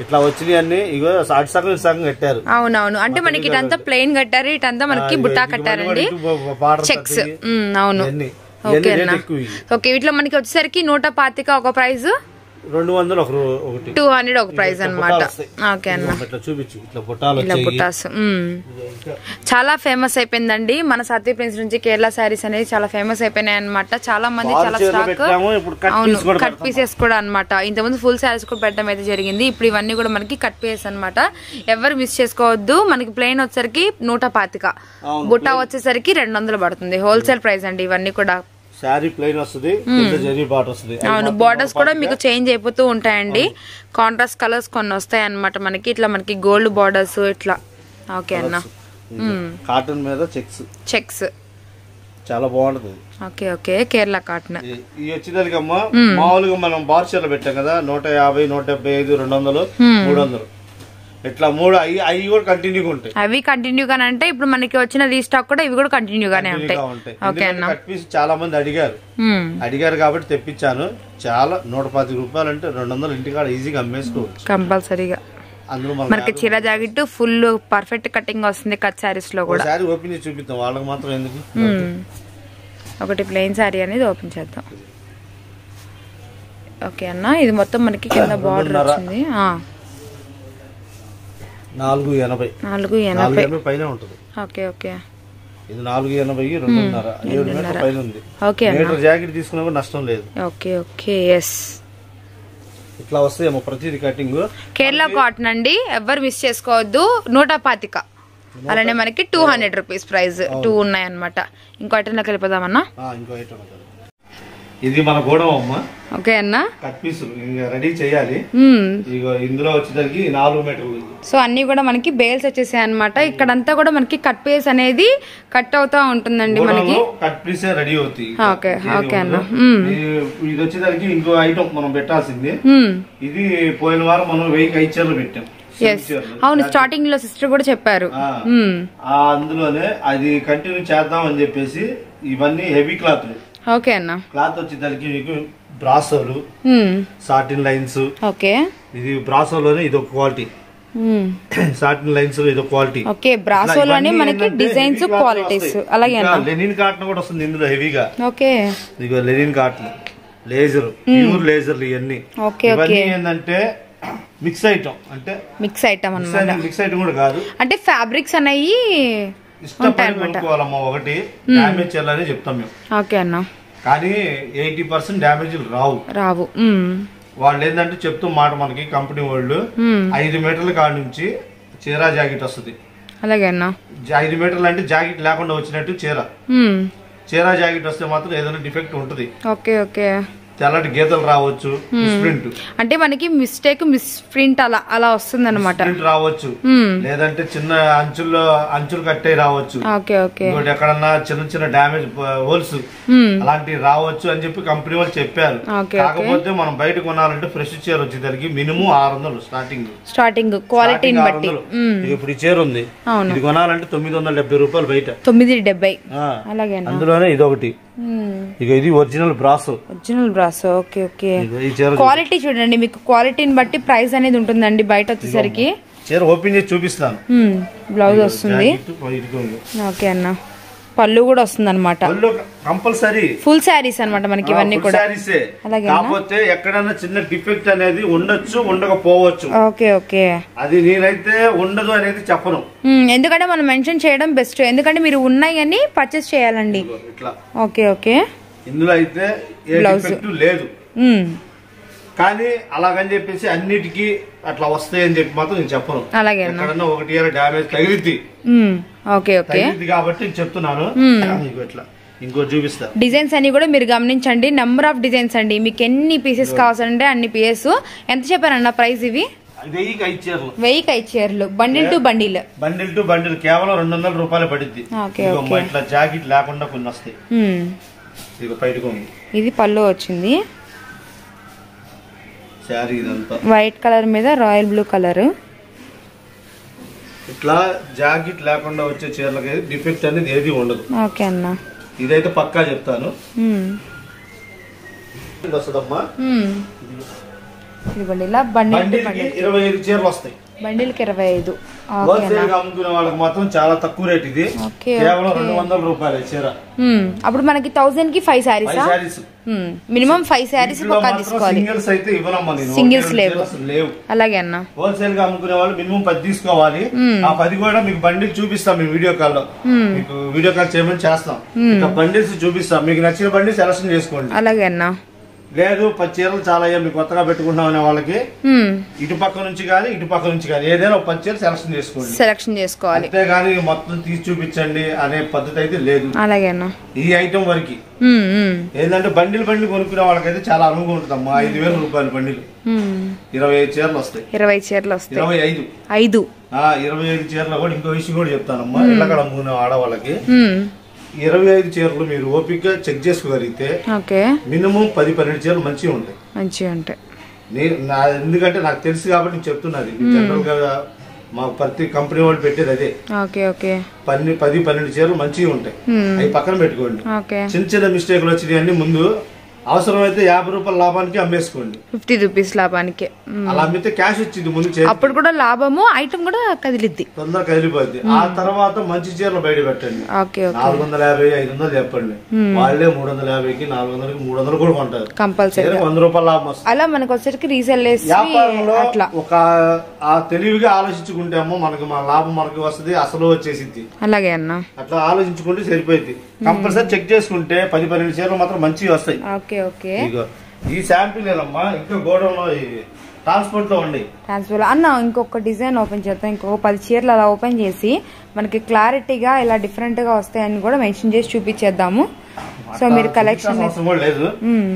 ఇట్లా వచ్చినాయి అన్ని. ఇగో అటు సగం సగం కట్టారు. అవునవును, అంటే మనకి ఇటంతా ప్లెయిన్ కట్టారు, ఇటంతా మనకి బుట్టా కట్టారండి. చెక్స్. అవును, ఓకే. వీటిలో మనకి వచ్చేసరికి 125 ఒక ప్రైస్, 200 ఒక ప్రైస్ అన్నమాట. ఓకే అన్న, బుట్టాస్ చాలా ఫేమస్ అయిపోయిందండి. మన సత్య ప్రిన్స్ నుంచి కేరళ శారీస్ అనేది చాలా ఫేమస్ అయిపోయినాయి అనమాట. చాలా మంది చాలా స్టాక్. అవును, కట్ పీసెస్ కూడా అనమాట. ఇంతకుముందు ఫుల్ శారీస్ కూడా పెట్టడం అయితే జరిగింది. ఇప్పుడు ఇవన్నీ కూడా మనకి కట్ పీసెస్ అనమాట. ఎవరు మిస్ చేసుకోవద్దు. మనకి ప్లెయిన్ వచ్చేసరికి 125, బుట్టా వచ్చేసరికి 200 పడుతుంది. హోల్సేల్ ప్రైస్ అండి ఇవన్నీ కూడా. శారీ ప్లెయిన్ వస్తుంది, జరీ బార్డర్ వస్తుంది. అవును, బార్డర్స్ కూడా మీకు చేంజ్ అయిపోతూ ఉంటాయండి. కాంట్రాస్ట్ కలర్స్ కొన్ని వస్తాయి అన్నమాట మనకి. ఇట్లా మనకి గోల్డ్ బార్డర్స్ ఇట్లా. ఓకే అన్న, కాటన్ మీద చెక్స్ చాలా బాగుంటది. Okay okay Kerala cotton. ఈ వచ్చేదానికి అమ్మ మామూలుగా మనం బార్షాలో పెట్టాం కదా 150, 175, 200, 300 ఇట్లా 3 అవి కూడా కంటిన్యూగా ఉంటాయి. అవి కంటిన్యూగా అంటే ఇప్పుడు మనకి వచ్చిన రీస్టాక్ కూడా ఇవి కూడా కంటిన్యూగానే ఉంటాయి. ఓకే అన్న. కట్ పీస్ చాలా మంది అడిగారు కాబట్టి తెప్పించాను. చాలా 125 రూపాయలు అంటే 200 ఇంటికాడ ఈజీగా అమ్మేసుకోవచ్చు కంపల్సరీగా. అందులో మనకి చీర జాకెట్ ఫుల్ పర్ఫెక్ట్ కటింగ్ వస్తుంది కట్ సారీస్ లో కూడా. సారీ ఓపెన్ చేసి చూపిద్దాం వాళ్ళకి మాత్రం ఎందుకు. ఒకటి ప్లెయిన్ సారీ అనేది ఓపెన్ చేద్దాం. ఓకే అన్న ఇది మొత్తం మనకి కింద బార్డర్ వచ్చింది 480 పైన ఉంటుంది. ఓకే ఓకే ఇది 480 2.5 7 మీటర్ పైన ఉంది. ఓకే మీటర్ జాకెట్ తీసుకున్నా కూడా నష్టం లేదు. ఓకే ఓకే ఎస్ ఇట్లా వస్తాయేమో ప్రతిది కటింగ్. కేరళ కాటన్ అండి ఎవరు మిస్ చేసుకోవద్దు. 125 అలానే మనకి 200 రూపీస్ ప్రైస్ 2 ఉన్నాయి అనమాట. ఇంకో ఐటెంలోకి వెళ్ళిపోదామన్నా. ఇంకో ఐటెం ఇది మన గోడౌన్ అమ్మ. ఓకే అన్న కట్ పీస్ రెడీ చేయాలి. ఇందులో వచ్చేసరికి 4 మీటర్లు. సో అన్ని కూడా మనకి బేల్స్ వచ్చేసాయి అనమాట. ఇక్కడంతా కూడా మనకి కట్ పీస్ అనేది కట్ అవుతా ఉంటుందండి. మనకి కట్ పీస్ రెడీ అవుతాయి. ఓకే ఓకే అన్న. ఇది వచ్చేసరికి ఇంకో ఐటమ్ మనం పెట్టాల్సింది. ఇది పోయిన వారం మనం 1005 చీరలు పెట్టాం. అవును స్టార్టింగ్ లో సిస్టర్ కూడా చెప్పారు. అందులోనే అది కంటిన్యూ చేద్దాం అని చెప్పేసి ఇవన్నీ హెవీ క్లాత్. ఓకే అన్న. క్లాత్ వచ్చేసరికి మీకు బ్రాసోలు సాటిన్ లైన్స్. ఓకే ఇది బ్రాసోలోనే ఇది ఒక క్వాలిటీ. సాటిన్ లైన్స్ ఇది ఒక క్వాలిటీ. ఓకే బ్రాసోలోనే మనకి డిజైన్స్ క్వాలిటీస్. అలాగే లెనిన్ కాటన్ కూడా వస్తుంది ఇందులో హెవీగా. ఓకే ఇదిగో లెనిన్ కాటన్ లేజర్ ప్యూర్ లేజర్లు ఇవన్నీ. ఇవన్నీ ఏంటంటే మిక్స్ ఐటమ్. అంటే మిక్స్ ఐటమ్ అన్నమాట. మిక్స్ ఐటమ్ కూడా కాదు అంటే ఫ్యాబ్రిక్స్ అనేవి ఇష్టపడి కొనుక్కోవాలమ్మా. ఒకటి డ్యామేజ్ చేయాలని చెప్తాం మేము. ఓకే అన్న. కానీ 80% డ్యామేజ్ రావు. వాళ్ళు ఏంటంటే చెప్తూ మాట మనకి కంపెనీ వాళ్ళు 5 మీటర్ల కాడ నుంచి చీర జాకెట్ వస్తుంది. అలాగే అన్న. 5 మీటర్లు అంటే జాకెట్ లేకుండా వచ్చినట్టు చీర జాకెట్ వస్తే మాత్రం ఏదైనా డిఫెక్ట్ ఉంటుంది. ఓకే ఓకే తెల్లటి గీతలు రావచ్చు. మిస్ప్రింట్ అంటే మనకి మిస్ప్రింట్ అలా వస్తుంది అనమాట. రావచ్చు లేదంటే చిన్న అంచులు కట్టే రావచ్చు. ఇంకోటి ఎక్కడన్నా చిన్న డామేజ్ హోల్స్ అలాంటివి రావచ్చు అని చెప్పి కంపెనీ వాళ్ళు చెప్పారు. కాకపోతే మనం బయట కొనాలంటే ఫ్రెష్ చీర వచ్చేసరికి మినిమం 600 స్టార్టింగ్ క్వాలిటీని బట్టి. ఇప్పుడు ఈ చీర ఉంది ఇది కొనాలంటే 970 రూపాయలు బయట. 970. అలాగే అందులోనే ఇదొకటి. ఇక ఇది original brasso. Okay okay quality చూడండి. మీకు క్వాలిటీని బట్టి ప్రైస్ అనేది ఉంటుందండి. బయట వచ్చేసరికి చీర ఓపెన్ చేసి చూపిస్తాను. బ్లౌజ్ వస్తుంది. ఓకే అన్న. పళ్ళు కూడా వస్తుంది అనమాట. కంపల్సరీ ఫుల్ శారీస్ అనమాట మనకి ఇవన్నీ కూడా. అలాగే కాకపోతే ఎక్కడైనా చిన్న డిఫెక్ట్ అనేది ఉండొచ్చు ఉండకపోవచ్చు. ఓకే ఓకే అది నేనైతే ఉండదు అనేది చెప్పను. ఎందుకంటే మనం మెన్షన్ చేయడం బెస్ట్. ఎందుకంటే మీరు ఉన్నాయి అని పర్చేస్ చేయాలండి. ఓకే ఓకే ఇందులో అయితే లేదు కానీ అలాగని చెప్పేసి అన్నిటికీ అట్లా వస్తాయని చెప్పి మాత్రం నేను చెప్పను. అలాగే ఎక్కడన్నా ఒకటి డ్యామేజ్ తగిలిద్ది. ఓకే ఓకే కాబట్టి చెప్తున్నాను. ఇంకోటి చూపిస్తా. డిజైన్స్ అన్ని కూడా మీరు గమనించండి. నెంబర్ ఆఫ్ డిజైన్స్ అండి. మీకు ఎన్ని పీసెస్ కావాలంటే అన్ని పీసెస్. ఎంత చెప్పారన్న ప్రైస్? ఇవి 1005 చీరలు బండిల్ టు బండిల్ కేవలం 200 రూపాయలు పడుద్ది. ఇట్లా జాకెట్ లేకుండా కొన్ని వస్తాయి. ఇది పళ్ళు వచ్చింది. వైట్ కలర్ మీద రాయల్ బ్లూ కలర్. ఇట్లా జాకెట్ లేకుండా వచ్చే చీరలకి డిఫెక్ట్ అనేది ఏది ఉండదు. ఓకే అన్న. ఇదైతే పక్కా చెప్తాను. వస్తుందమ్మా. ఇలా బండిల్ 25 చీరలు వస్తాయి. బండిల్కి 25. అమ్ముకునే వాళ్ళకి మాత్రం చాలా తక్కువ రేట్. ఇది కేవలం 200 రూపాయలు చీర. అప్పుడు మనకి 1000 కి 5 సారీస్ మినిమం 5 సారీస్ పక్కా తీసుకోవాలి. సింగిల్స్ అయితే ఇవ్వనమ్మా నేను. సింగిల్స్ లేవు. అలాగే అన్న. హోల్సేల్ గా అమ్ముకునే వాళ్ళు మినిమం 10 తీసుకోవాలి. ఆ 10 కూడా మీకు బండిల్ చూపిస్తాం మేము వీడియో కాల్ లో. మీకు వీడియో కాల్ చేయమని చేస్తాం. బండిల్స్ చూపిస్తాం. మీకు నచ్చిన బండిల్ సెలెక్షన్ చేసుకోండి. అలాగే అన్న. లేదు 10 చీరలు చాలా మీకు కొత్తగా పెట్టుకుంటాం అనే వాళ్ళకి ఇటు పక్క నుంచి కానీ ఇటు పక్క నుంచి కానీ ఏదైనా 10 చీరలు సెలెక్షన్ చేసుకోవాలి. అంతేగాని మొత్తం తీసి చూపించండి అనే పద్ధతి అయితే లేదు. అలాగేనా. ఈ ఐటమ్ వరకు ఏంటంటే బండిల్ కొనుక్కునే వాళ్ళకైతే చాలా అనుభవం ఉంటుందమ్మా. 5000 రూపాయలు బండిల్ 25 చీరలు వస్తాయి. 25 చీరలు కూడా ఇంకో విషయం కూడా చెప్తానమ్మా. ఇళ్ళకడ అమ్ముకునే ఆడవాళ్ళకి 25 చీరలు మీరు ఓపిక చెక్ చేసుకోగలిగితే మినిమం 10-12 చీరలు మంచిగా ఉంటాయి. ఎందుకంటే నాకు తెలుసు కాబట్టి నేను చెప్తున్నది. జనరల్ గా మా ప్రతి కంపెనీ వాళ్ళు పెట్టేది అదే. 10-12 చీరలు మంచిగా ఉంటాయి, అవి పక్కన పెట్టుకోండి. చిన్న చిన్న మిస్టేక్లు వచ్చినాయి అన్ని ముందు అవసరమైతే 50 రూపాయల లాభానికి అమ్మేసుకోండి, 50 రూపీస్ లాభానికి. అలా అమ్మితే క్యాష్ వచ్చింది ముందు, అప్పుడు కూడా లాభము, ఐటమ్ కూడా కదిలిద్ది, తొందరగా కదిలిపోద్ది. ఆ తర్వాత మంచి చీరలు బయట పెట్టండి, 450-500 చెప్పండి, వాళ్ళే 350కి 400కి 300 కూడా కొంటారు కంపల్సరీ. 100 రూపాయల లాభం వస్తుంది. అలా మనకు వచ్చరికి రీసేల్ వ్యాపారంలో ఒక ఆ తెలివిగా ఆలోచించుకుంటే అమ్మో మనకి మన లాభం మనకి వస్తుంది, అసలు వచ్చేసింది. అలాగే అన్న, అట్లా ఆలోచించుకుంటే సరిపోయింది. కంపల్సరీ చెక్ చేసుకుంటే 10-12 చీరలు మాత్రం మంచివి వస్తాయి. ఈ శాంపిల్ ఏదమ్మా ఇంకా గోడౌన్ లో ట్రాన్స్పోర్ట్ లో ఉండి అన్న ఇంకొక డిజైన్ ఓపెన్ చేద్దాం. ఇంకొక 10 చీరలు అలా ఓపెన్ చేసి మనకి క్లారిటీగా ఇలా డిఫరెంట్ గా వస్తాయని కూడా మెన్షన్ చేసి చూపించేద్దాము. సో మీరు కలెక్షన్ అవసరం కూడా లేదు,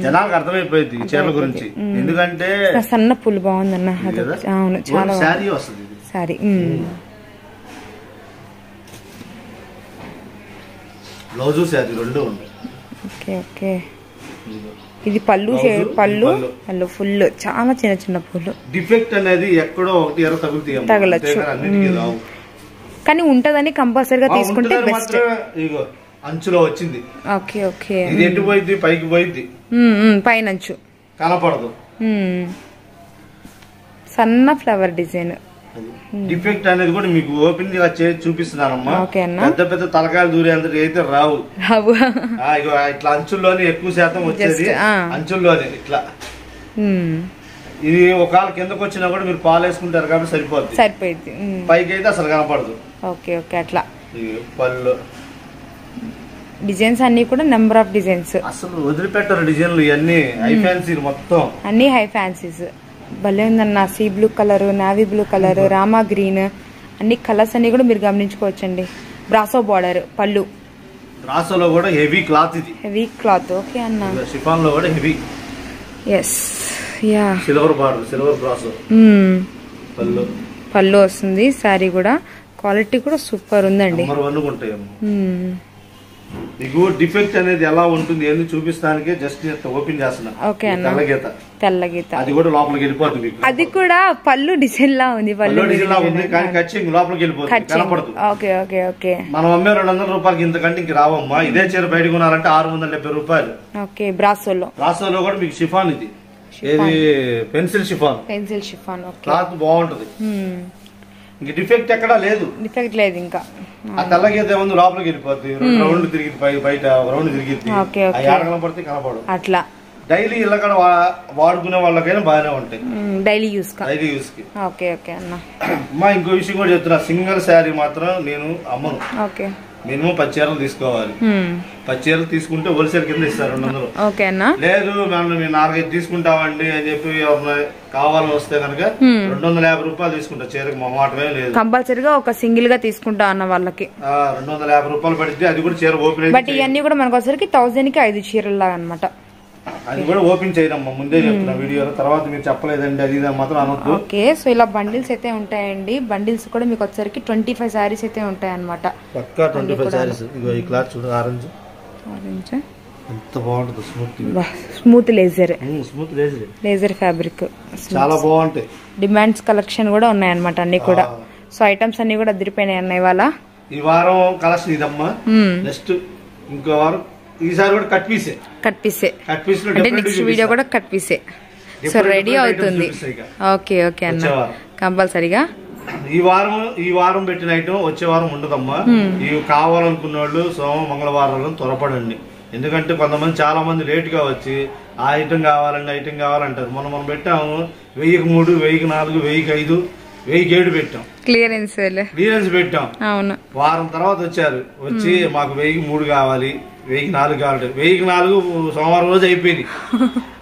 జనాలకు అర్థమైపోయింది ఈ చీరల గురించి. ఎందుకంటే సన్న పుల్ బాగుందన్న, అవును చాలా శారీ వస్తుంది, శారీ బ్లౌజు శారీ రెండు ఉన్నాయి. ఓకే ఇది పళ్ళు పళ్ళు ఫుల్ చాలా చిన్న చిన్న పూలు. డిఫెక్ట్ అనేది ఎక్కడో ఒకటి తగలచ్చు, కానీ ఉంటదని కంపల్సరీగా తీసుకుంటే బెస్ట్. అంచులో వచ్చింది. ఓకే ఇది ఎటు పోయింది, పైకి పోయింది, పైనంచు కనపడదు. సన్న ఫ్లవర్ డిజైన్. డిఫెక్ట్ అనేది కూడా మీకు ఓపెన్ గా చేసి చూపిస్తున్నానమ్మా. పెద్ద పెద్ద తలకాయలు దూరేంత అయితే రావు. ఇట్లా అంచుల్లోనే ఎక్కువ శాతం వచ్చేది, అంచుల్లోనే ఇట్లా. ఇది ఒకవేళ కిందకు వచ్చినా కూడా మీరు పాలు వేసుకుంటారు కాబట్టి సరిపోద్ది, పైకి అయితే అసలు కనపడదు. ఓకే అట్లా పళ్ళు డిజైన్స్ అన్ని కూడా నెంబర్ ఆఫ్ డిజైన్స్, అసలు వదిలిపెట్టారు డిజైన్లు. ఇవన్నీ హై ఫ్యాన్సీ, మొత్తం అన్ని హై ఫ్యాన్సీస్. భలే ఉందన్న, sea blue colour, navy blue colour, Rama green, అన్ని కలర్స్ అన్ని కూడా మీరు గమనించుకోవచ్చండి. బ్రాసో బార్డర్ పళ్ళు, బ్రాసోలో కూడా హెవీ క్లాత్, ఇది హెవీ క్లాత్. ఓకే అన్న, షిఫాన్ లో కూడా heavy. Silver border, silver brasso పళ్ళు వస్తుంది. సారీ కూడా క్వాలిటీ కూడా సూపర్ ఉందండి. మీకు డిఫెక్ట్ అనేది ఎలా ఉంటుంది అని చూపిస్తానికి జస్ట్ ఓపెన్ చేస్తున్నా. తెల్లగీత అది కూడా లోపలికి వెళ్ళిపోతుంది. అది కూడా పళ్ళు డిజైన్ లా ఉంది, పళ్ళు డిజైన్ లా ఉంది, కానీ కచ్చింగ్ లోపలికి వెళ్ళిపోతుంది, కనపడదు. ఓకే మనం అమ్మే 200 రూపాయలకి ఇంతకంటే ఇంక రావమ్మా. ఇదే చీర బయట కొనాలంటే 670 రూపాయలు. ఓకే బ్రాసోలో కూడా మీకు షిఫాన్, ఇది ఏది పెన్సిల్ షిఫాన్, క్లాత్ బాగుంటది. ఇంక డిఫెక్ట్ ఎక్కడా లేదు, ఇంకా ఆ తెల్లగీత ముందు లోపలికి వెళ్ళిపోద్ది, 2 రౌండ్లు తిరిగి బయట రౌండ్ తిరిగిద్ది, కనపడితే కనపడు. అట్లా డైలీ ఇలా కూడా వాడుకునే వాళ్ళకైనా బాగానే ఉంటాయి, డైలీ యూస్ కి. ఓకే అన్న, అమ్మా ఇంకో విషయం కూడా చెప్తున్నా, సింగిల్ శారీ మాత్రం నేను అమ్మను. మినిమం 10 చీరలు తీసుకోవాలి. 10 చీరలు తీసుకుంటే హోల్సేల్ కింద ఇస్తారు 200. లేదు మేము 4-5 తీసుకుంటామండి అని చెప్పి కావాలని వస్తే కనుక 250 రూపాయలు తీసుకుంటా చీరకు, మాటమే లేదు. కంపల్సరీగా ఒక సింగిల్ గా తీసుకుంటా అన్న వాళ్ళకి 250 రూపాయలు పడితే అది కూడా చీర ఓపెన్. బట్ ఇవన్నీ కూడా మనకు వచ్చరికి 1000 కి 5 చీరలు లాగా అనమాట. అది కూడా ఓపెన్ చేయడమ్మా, ముందే చెప్తున్నా వీడియోలో. తర్వాత మీరు చెప్పలేదండి అది మాత్రం అనొద్దు. ఓకే, సో ఇలా బండిల్స్ అయితే ఉంటాయండి. బండిల్స్ కూడా మీకు వచ్చరికి 25 సారీస్ అయితే ఉంటాయి అనమాట. పక్కా 25 సారీస్. ఇగో ఈ క్లాత్ చూడు, ఆరెంజ్ ఎంత బాగుంటుంది, స్మూత్ లేజర్ ఫ్యాబ్రిక్, చాలా బాగుంటాయి. డిమాండ్స్ కలెక్షన్ కూడా ఉన్నాయి అనమాట అన్ని కూడా. సో ఐటమ్స్ అన్ని కూడా అదిరిపోయినాయి అన్న ఇవాళ. ఈ వారం కలెక్షన్ ఇదమ్మా. నెక్స్ట్ ఇంకో వారం ఈసారి కూడా కట్ పీసే అంటే నెక్స్ట్ వీడియో కూడా కట్ పీసే. సో రెడీ అవుతుంది. ఓకే అన్న, కంపల్సరీగా ఈ వారం పెట్టిన ఐటమ్ వచ్చే వారం ఉండదమ్మా. ఇవి కావాలనుకున్న వాళ్ళు సోమ మంగళవారాలను త్వరపడండి. ఎందుకంటే కొంతమంది చాలా మంది లేట్ గా వచ్చి ఆ ఐటమ్ కావాలంటారు. మనం పెట్టాము 1003, 1004, 1005, 1007 పెట్టాం, క్లియరెన్స్ పెట్టాం. అవును, వారం తర్వాత వచ్చారు, వచ్చి మాకు 1003 కావాలి, 1004 ఆర్డర్ 1004 సోమవారం రోజు అయిపోయింది.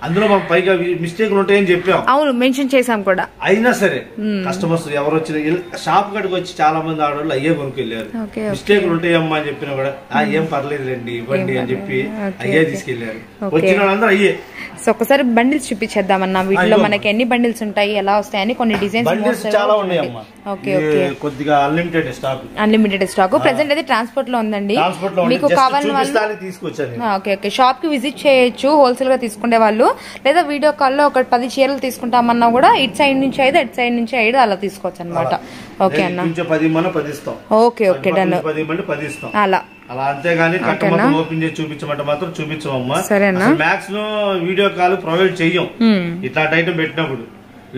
అందులో మనం పైగా మిస్టేక్లు ఉంటాయని చెప్పాం. అవును, మెన్షన్ చేసాం కూడా. అయినా సరే కస్టమర్స్ ఎవరు వచ్చిన షాప్ కాడికి వచ్చి చాలా మంది ఆడవాళ్ళు అయ్యే కొనుక్కెళ్ళారు. మిస్టేక్లు ఉంటాయమ్మా అని చెప్పినా కూడా ఏం పర్లేదులేండి ఇవ్వండి అని చెప్పి అయ్యే తీసుకెళ్లారు. వచ్చిన వాళ్ళందరూ అయ్యే. సో ఒకసారి బండిల్స్ చూపించేద్దామన్నా. వీటిలో మనకి ఎన్ని బండిల్స్ ఉంటాయి, ఎలా వస్తాయని కొన్ని డిజైన్స్ చాలా ఉన్నాయమ్మా. కొద్దిగా అన్లిమిటెడ్ స్టాక్ ప్రెసెంట్ అయితే ట్రాన్స్పోర్ట్ లో ఉందండి. మీకు కావాలని వాళ్ళు ఓకే షాప్ కి విజిట్ చేయొచ్చు హోల్సేల్ గా తీసుకునే వాళ్ళు, లేదా వీడియో కాల్ లో ఒక 10 చీరలు తీసుకుంటామన్నా కూడా ఇటు సైడ్ నుంచి 5 అటు సైడ్ నుంచి 5 అలా తీసుకోవచ్చు అనమాట. ఓకే అన్న. Okay okay done. అలా అలా అంతేగాని ఓపెన్ చేసి చూపించమంటే మాత్రం చూపించమమ్మా. మాక్సిమం వీడియో కాల్ ప్రొవైడ్ చెయ్యం ఇట్లాంటి ఐటమ్ పెట్టినప్పుడు.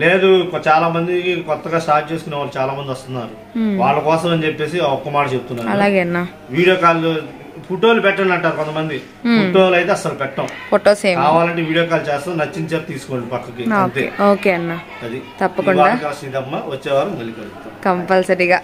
లేదు చాలా మంది కొత్తగా స్టార్ట్ చేసుకునే వాళ్ళు చాలా మంది వస్తున్నారు, వాళ్ళ కోసం అని చెప్పేసి ఒక్క మాట చెప్తున్నారు. అలాగే వీడియో కాల్ ఫోటోలు పెట్టండి అంటారు కొంతమంది, ఫోటోలు అయితే అసలు పెట్టం. ఫొటోస్ కావాలంటే వీడియో కాల్ చేస్తాం, నచ్చిన చెప్పి తీసుకోండి పక్కకి. ఓకే అన్న, అది తప్పకుండా ఇదమ్మా. వచ్చే వారం మళ్ళీ కలుగుతాం కంపల్సరీగా.